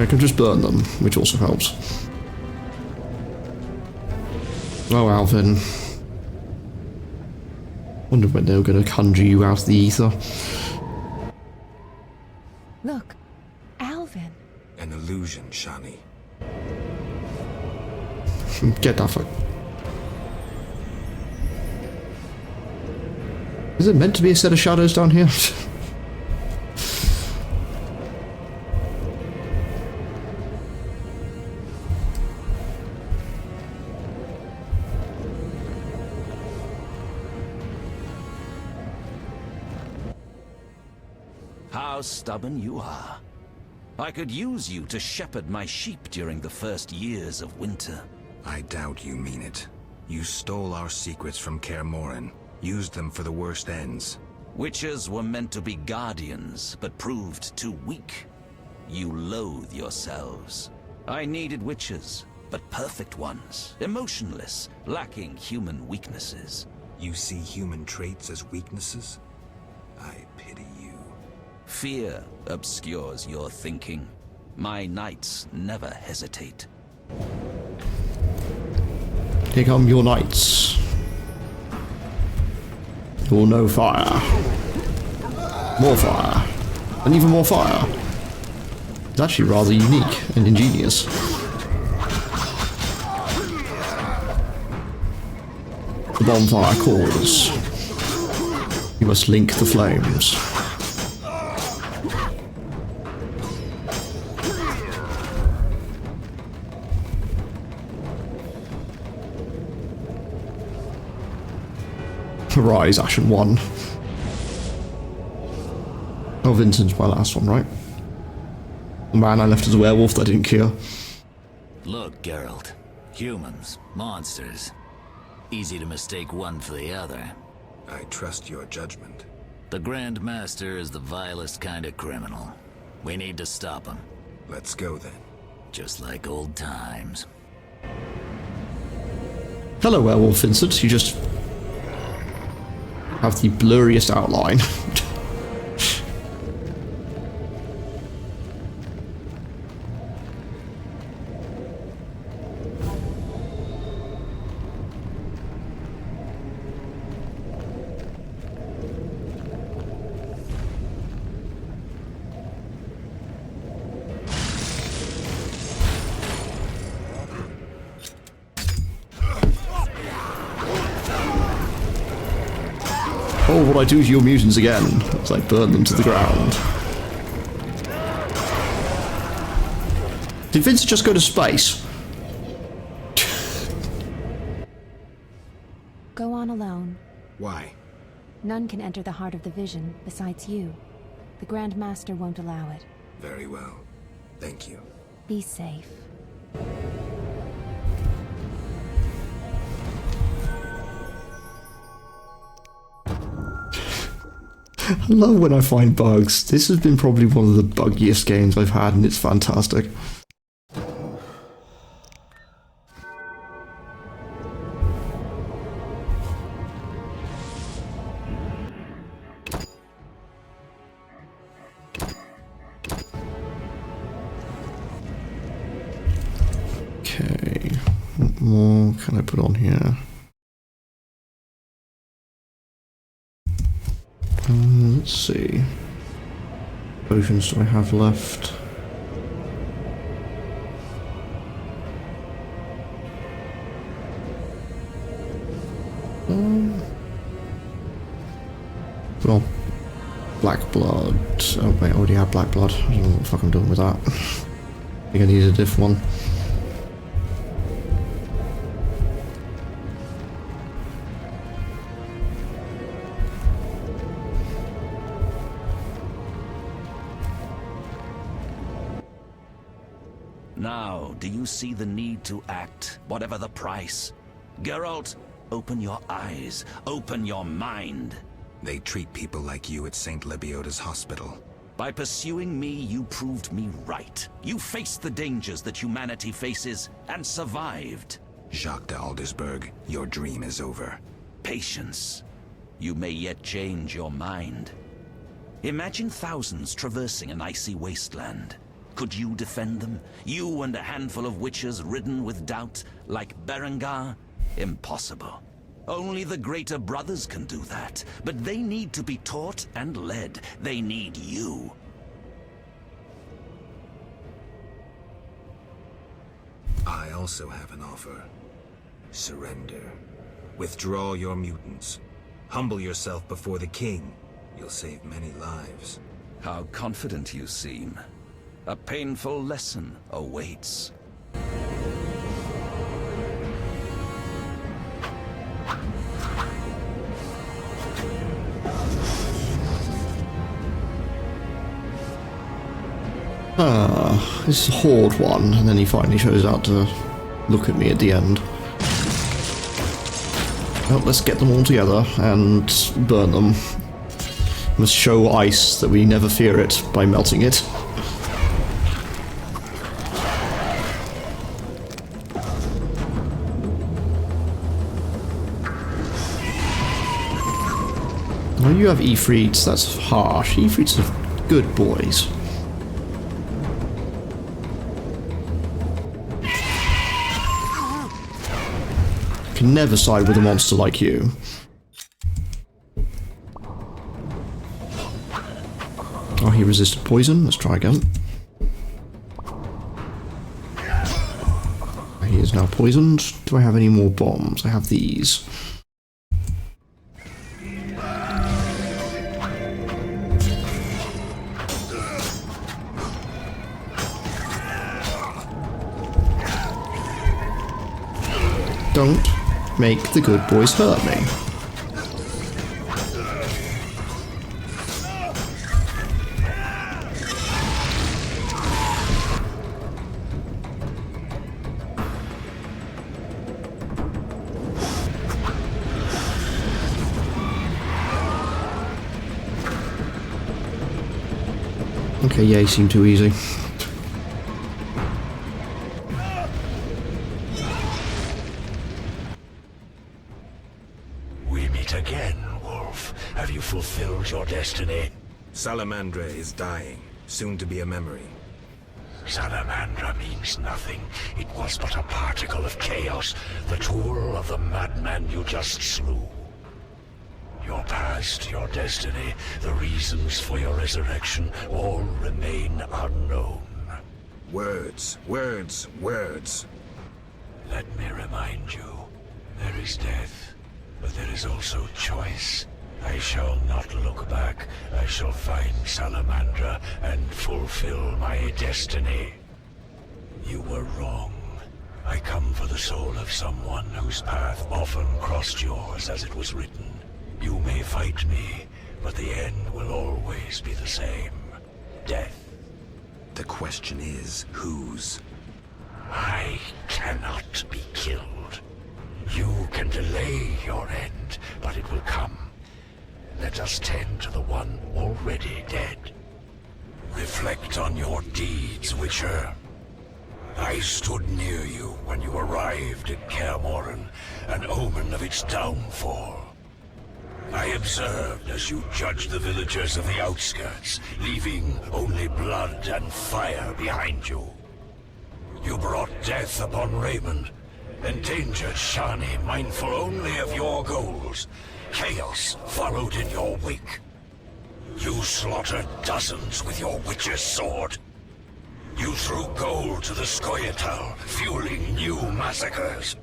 I can just burn them, which also helps. Oh, Alvin. Wonder when they were going to conjure you out of the ether. Look, Alvin. An illusion, Shani. Get that fuck. Is it meant to be a set of shadows down here? How stubborn you are. I could use you to shepherd my sheep during the first years of winter. I doubt you mean it. You stole our secrets from Kaer Morhen, used them for the worst ends. Witches were meant to be guardians, but proved too weak. You loathe yourselves. I needed witches, but perfect ones, emotionless, lacking human weaknesses. You see human traits as weaknesses? I pity you. Fear obscures your thinking. My knights never hesitate. Here come your knights. You'll know fire. More fire. And even more fire. It's actually rather unique and ingenious. The bonfire calls. You must link the flames. Rise, Ashen One. Oh, Vincent's my last one, right? The man I left as a werewolf that I didn't cure. Look, Geralt. Humans, monsters. Easy to mistake one for the other. I trust your judgment. The Grand Master is the vilest kind of criminal. We need to stop him. Let's go then. Just like old times. Hello, werewolf Vincent. You just have the blurriest outline. Oh, what I do to your mutants again as I burn them to the ground. Did Vincent just go to space? Go on alone. Why? None can enter the heart of the vision besides you. The Grand Master won't allow it. Very well. Thank you. Be safe. I love when I find bugs. This has been probably one of the buggiest games I've had, and it's fantastic. Okay, what more can I put on here? Let's see. Potions do I have left? Well, black blood. Oh wait, I already have black blood. I don't know what the fuck I'm doing with that. I think I need a different one. Now, do you see the need to act, whatever the price? Geralt, open your eyes, open your mind. They treat people like you at St. Lebioda's hospital. By pursuing me, you proved me right. You faced the dangers that humanity faces, and survived. Jacques de Aldersberg, your dream is over. Patience. You may yet change your mind. Imagine thousands traversing an icy wasteland. Could you defend them? You and a handful of witches ridden with doubt, like Berengar? Impossible. Only the greater brothers can do that. But they need to be taught and led. They need you. I also have an offer. Surrender. Withdraw your mutants. Humble yourself before the king. You'll save many lives. How confident you seem. A painful lesson awaits. This is a Horde one, and then he finally shows out to look at me at the end. Well, let's get them all together and burn them. Must show ice that we never fear it by melting it. Oh, you have Ifrits, that's harsh. Ifrits are good boys. Can never side with a monster like you. Oh, he resisted poison. Let's try again. He is now poisoned. Do I have any more bombs? I have these. Don't make the good boys hurt me. Okay, yeah, he seemed too easy. We meet again, Wolf. yourself? Have you fulfilled your destiny? Salamandra is dying, soon to be a memory. Salamandra means nothing. It was but a particle of chaos, the tool of the madman you just slew. Your past, your destiny, the reasons for your resurrection, all remain unknown. Words, words, words. Let me remind you, there is death, but there is also choice. I shall not look back. I shall find Salamandra and fulfill my destiny. You were wrong. I come for the soul of someone whose path often crossed yours as it was written. You may fight me, but the end will always be the same. Death. The question is, whose? I cannot be killed. You can delay your end, but it will come. Let us tend to the one already dead. Reflect on your deeds, Witcher. I stood near you when you arrived at Kaer Morhen, an omen of its downfall. I observed as you judged the villagers of the outskirts, leaving only blood and fire behind you. You brought death upon Raymond, endangered Shani, mindful only of your goals. Chaos followed in your wake. You slaughtered dozens with your witch's sword. You threw gold to the Scoia'tael, fueling new massacres.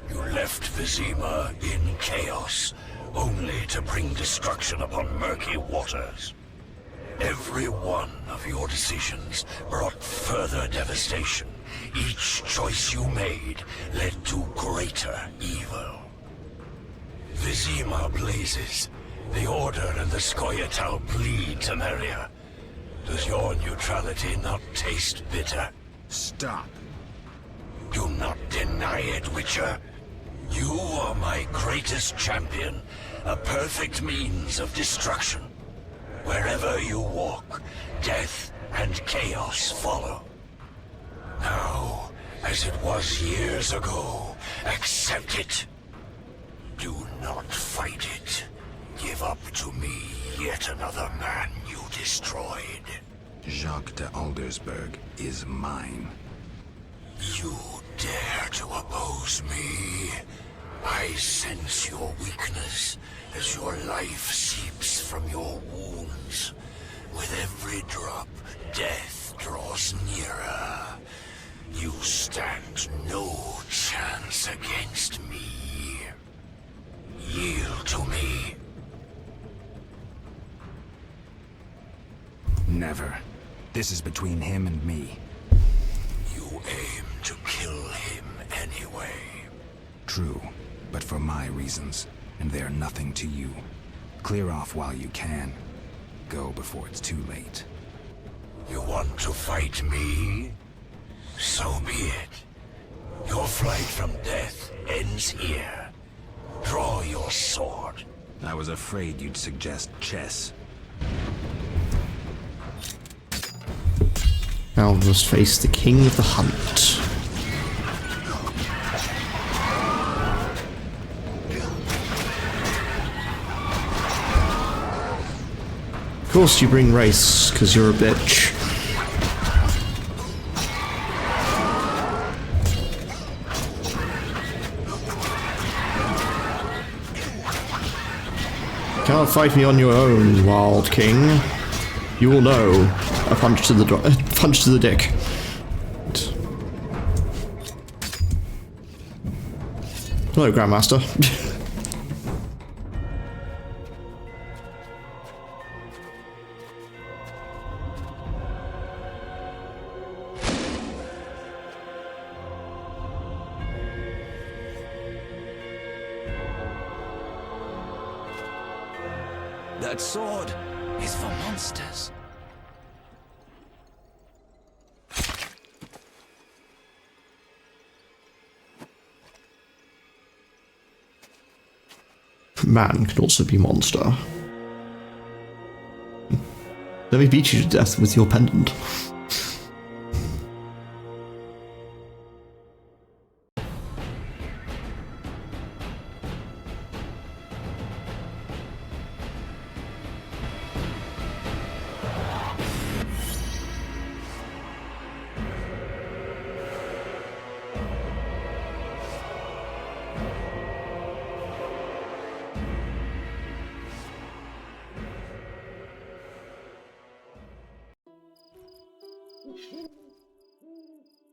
You left Vizima in chaos, only to bring destruction upon murky waters. Every one of your decisions brought further devastation. Each choice you made led to greater evil. Vizima blazes. The Order and the Scoia'tael bleed Temeria. Does your neutrality not taste bitter? Stop. Do not deny it, Witcher. You are my greatest champion, a perfect means of destruction. Wherever you walk, death and chaos follow. Now, as it was years ago, accept it. Do not fight it. Give up to me yet another man you destroyed. Jacques de Aldersberg is mine. You dare to oppose me? I sense your weakness as your life seeps from your wounds. With every drop, death draws nearer. You stand no chance against me. Yield to me. Never. This is between him and me. You aim to kill him anyway. True, but for my reasons, and they're nothing to you. Clear off while you can. Go before it's too late. You want to fight me? So be it. Your flight from death ends here. Draw your sword. I was afraid you'd suggest chess. Now we must face the King of the Hunt. Of course you bring race, because you're a bitch. Can't fight me on your own, Wild King. You will know. A punch to the dick. Hello, Grandmaster. That sword is for monsters. Man can also be monster. Let me beat you to death with your pendant.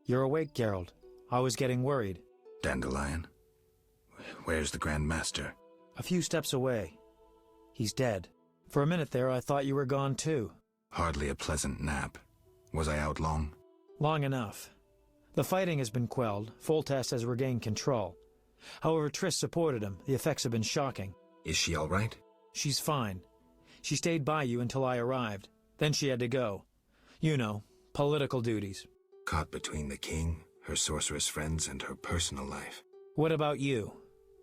You're awake, Geralt. I was getting worried. Dandelion? Where's the Grand Master? A few steps away. He's dead. For a minute there, I thought you were gone too. Hardly a pleasant nap. Was I out long? Long enough. The fighting has been quelled. Foltest has regained control. However, Triss supported him. The effects have been shocking. Is she all right? She's fine. She stayed by you until I arrived. Then she had to go. You know, political duties. Caught between the king, her sorceress friends, and her personal life. What about you?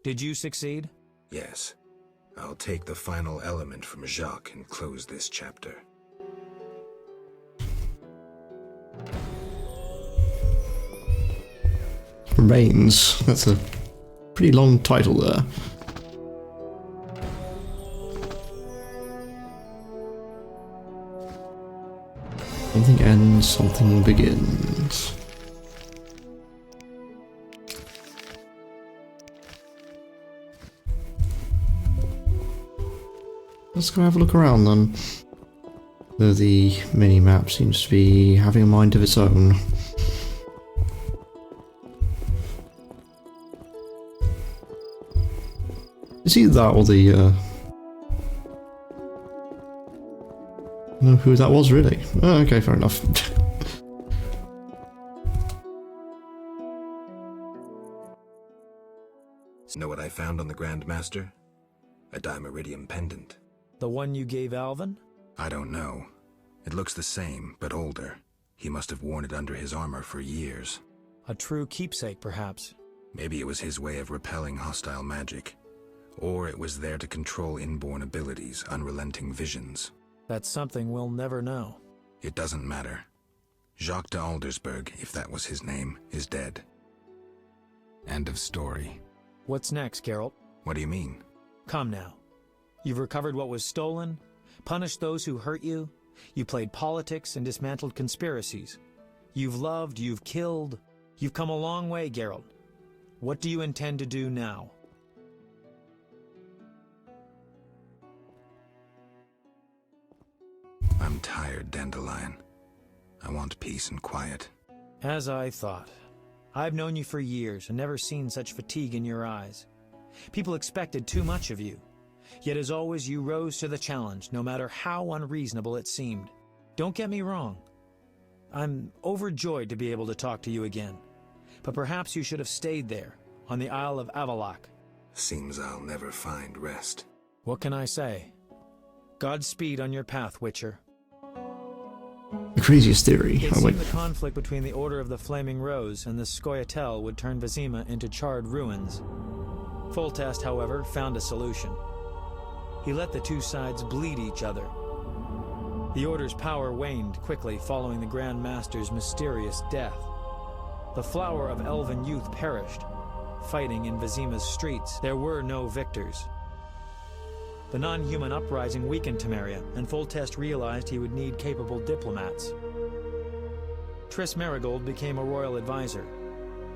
Did you succeed? Yes. I'll take the final element from Jacques and close this chapter. Remains. That's a pretty long title there. Something ends, something begins. Let's go have a look around then. Though the mini-map seems to be having a mind of its own. It's either that or the, know who that was really. Oh, okay, fair enough. Know what I found on the Grand Master? A dimeridium pendant. The one you gave Alvin? I don't know. It looks the same, but older. He must have worn it under his armor for years. A true keepsake, perhaps. Maybe it was his way of repelling hostile magic. Or it was there to control inborn abilities, unrelenting visions. That's something we'll never know. It doesn't matter. Jacques de Aldersberg, if that was his name, is dead. End of story. What's next, Geralt? What do you mean? Come now. You've recovered what was stolen, punished those who hurt you, you played politics and dismantled conspiracies. You've loved, you've killed. You've come a long way, Geralt. What do you intend to do now? I'm tired, Dandelion. I want peace and quiet. As I thought. I've known you for years and never seen such fatigue in your eyes. People expected too much of you. Yet as always, you rose to the challenge, no matter how unreasonable it seemed. Don't get me wrong. I'm overjoyed to be able to talk to you again. But perhaps you should have stayed there, on the Isle of Avallac'h. Seems I'll never find rest. What can I say? Godspeed on your path, Witcher. The craziest theory. It seemed the conflict between the Order of the Flaming Rose and the Scoia'tael would turn Vizima into charred ruins. Foltest, however, found a solution. He let the two sides bleed each other. The Order's power waned quickly following the Grand Master's mysterious death. The flower of elven youth perished, fighting in Vizima's streets. There were no victors. The non-human uprising weakened Temeria, and Foltest realized he would need capable diplomats. Triss Merigold became a royal advisor.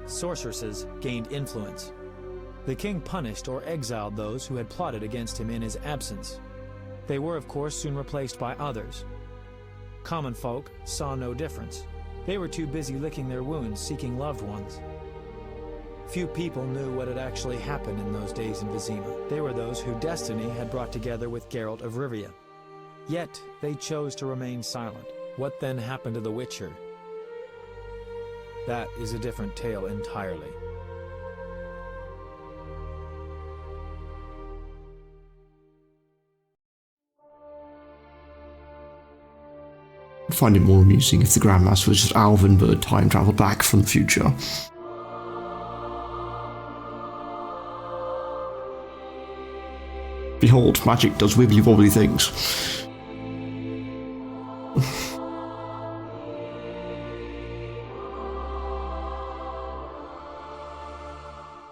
Sorceresses gained influence. The king punished or exiled those who had plotted against him in his absence. They were, of course, soon replaced by others. Common folk saw no difference. They were too busy licking their wounds, seeking loved ones. Few people knew what had actually happened in those days in Vizima. They were those who destiny had brought together with Geralt of Rivia. Yet, they chose to remain silent. What then happened to the Witcher? That is a different tale entirely. I'd find it more amusing if the Grandmaster was just Alvin but time travelled back from the future. Behold, magic does wibbly-wobbly things.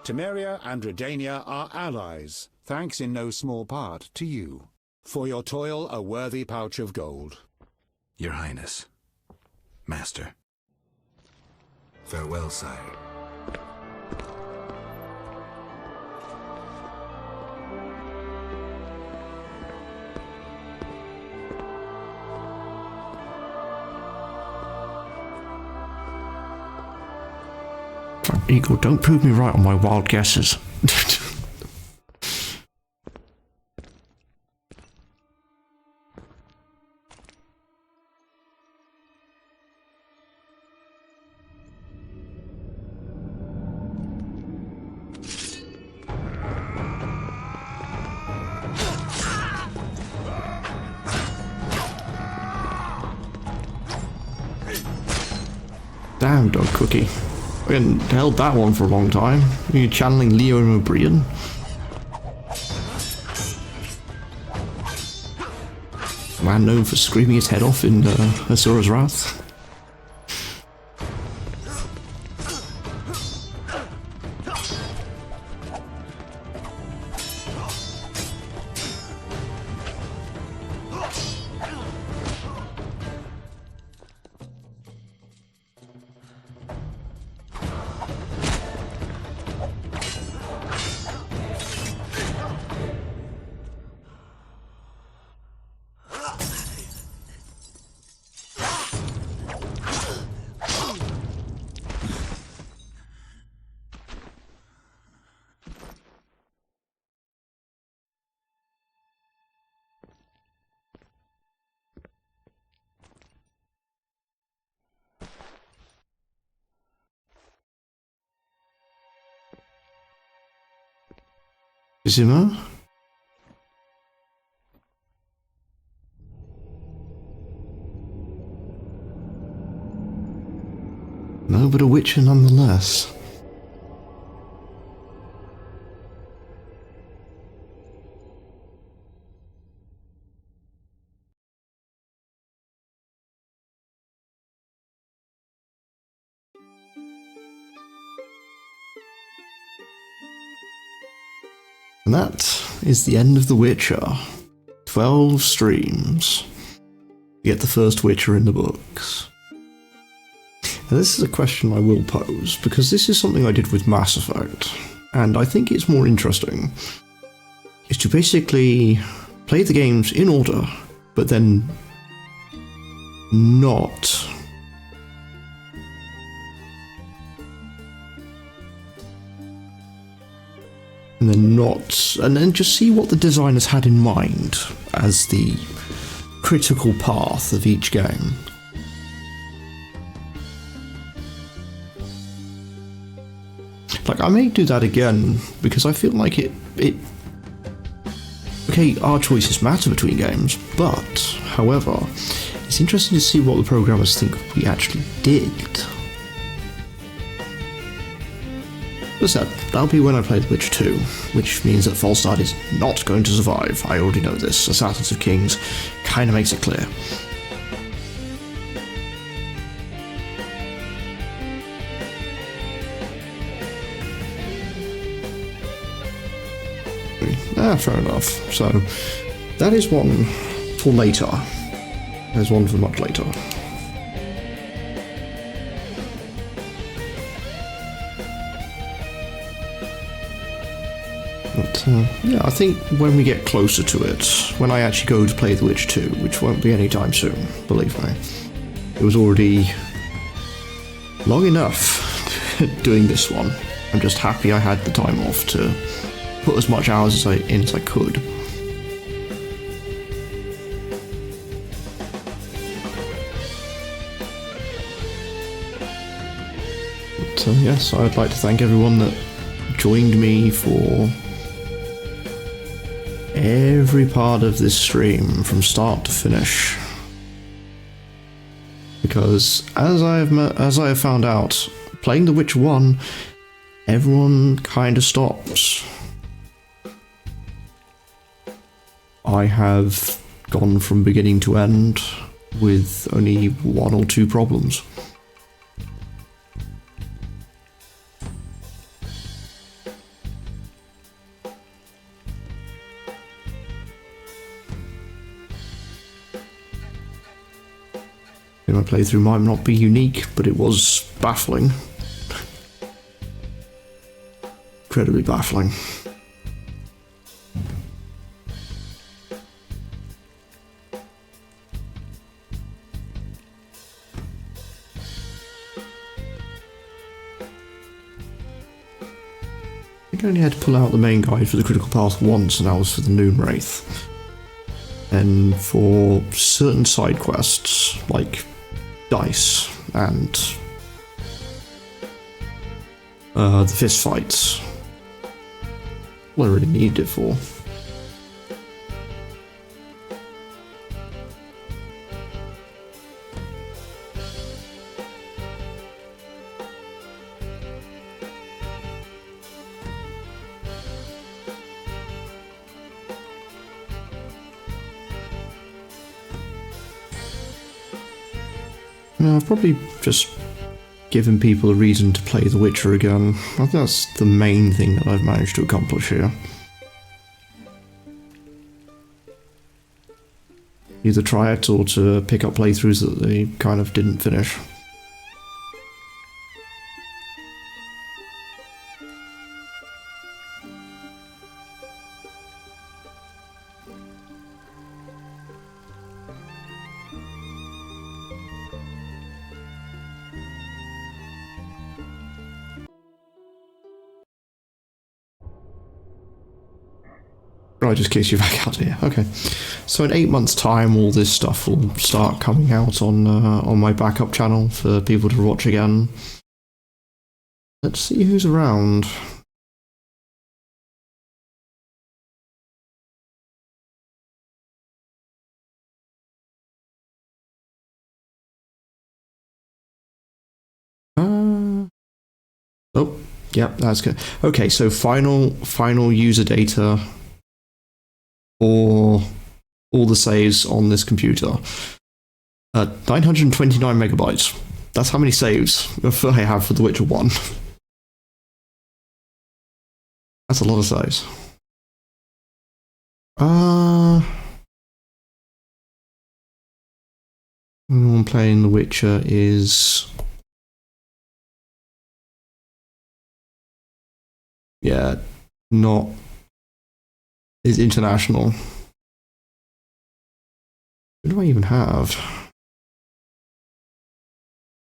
Temeria and Redania are allies, thanks in no small part to you. For your toil, a worthy pouch of gold. Your Highness. Master. Farewell, sire. Eagle, don't prove me right on my wild guesses. Damn, Dog Cookie. I held that one for a long time. You're channeling Leo and O'Brien. Man known for screaming his head off in Asura's Wrath. Zimmer? No, but a witcher nonetheless. And that is the end of The Witcher. 12 streams. You get the first Witcher in the books. Now this is a question I will pose, because this is something I did with Mass Effect, and I think it's more interesting, is to basically play the games in order, but then not and then just see what the designers had in mind as the critical path of each game. Like, I may do that again, because I feel like it okay, our choices matter between games, but, however, it's interesting to see what the programmers think we actually did. As I said, that'll be when I play The Witcher 2, which means that Falstad is not going to survive. I already know this. Assassins of Kings kinda makes it clear. Fair enough. So, that is one for later. There's one for much later. But, yeah, I think when we get closer to it, when I actually go to play The Witcher 2, which won't be anytime soon, believe me, it was already long enough doing this one. I'm just happy I had the time off to put as much hours in as I could. But, yes, I'd like to thank everyone that joined me for every part of this stream from start to finish, because as I have found out, playing The Witcher 1, everyone kind of stops. I have gone from beginning to end with only 1 or 2 problems. My playthrough might not be unique, but it was baffling. Incredibly baffling. I only had to pull out the main guide for the critical path once, and that was for the Noon Wraith. And for certain side quests, like Dice and the fist fights, what I really needed it for. I've probably just given people a reason to play The Witcher again. I think that's the main thing that I've managed to accomplish here. Either try it or to pick up playthroughs that they kind of didn't finish. Right, just in case you're back out here. Okay, so in 8 months' time, all this stuff will start coming out on my backup channel for people to watch again. Let's see who's around. Oh, yep, that's good. Okay, so final user data for all the saves on this computer. 929 megabytes. That's how many saves I have for The Witcher 1. That's a lot of saves. Everyone playing The Witcher is... yeah, not... is international. Who do I even have?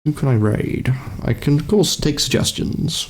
Who can I raid? I can, of course, take suggestions.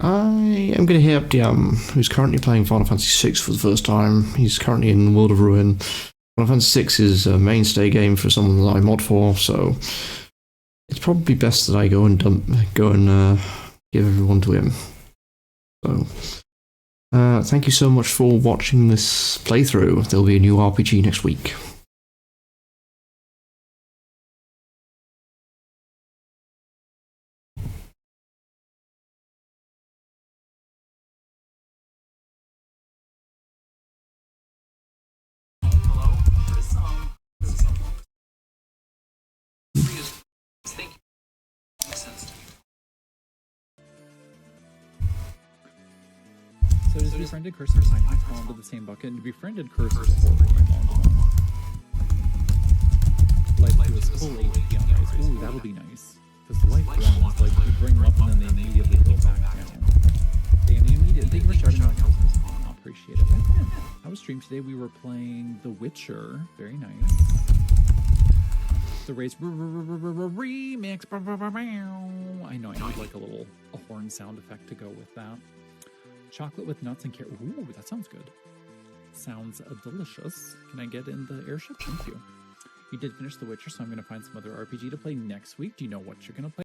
I am going to hit up DM, who's currently playing Final Fantasy VI for the first time. He's currently in World of Ruin. Final Fantasy VI is a mainstay game for someone that I mod for, so it's probably best that I go and give everyone to him. So, thank you so much for watching this playthrough. There'll be a new RPG next week. So does befriended cursor sign him fall into the same bucket? And befriended cursor is horrible. Life to his full HP on rise. Ooh, that'll be nice. Because life ones, like, you bring them up and then they immediately go back down. They immediately, thank you for starting my customers. I appreciate it. Yeah. I was streaming today, we were playing The Witcher. Very nice. The Race remix. I know, I need like a horn sound effect to go with that. Chocolate with nuts and carrot. Ooh, that sounds good. Sounds delicious. Can I get in the airship? Thank you. You did finish The Witcher, so I'm going to find some other RPG to play next week. Do you know what you're going to play?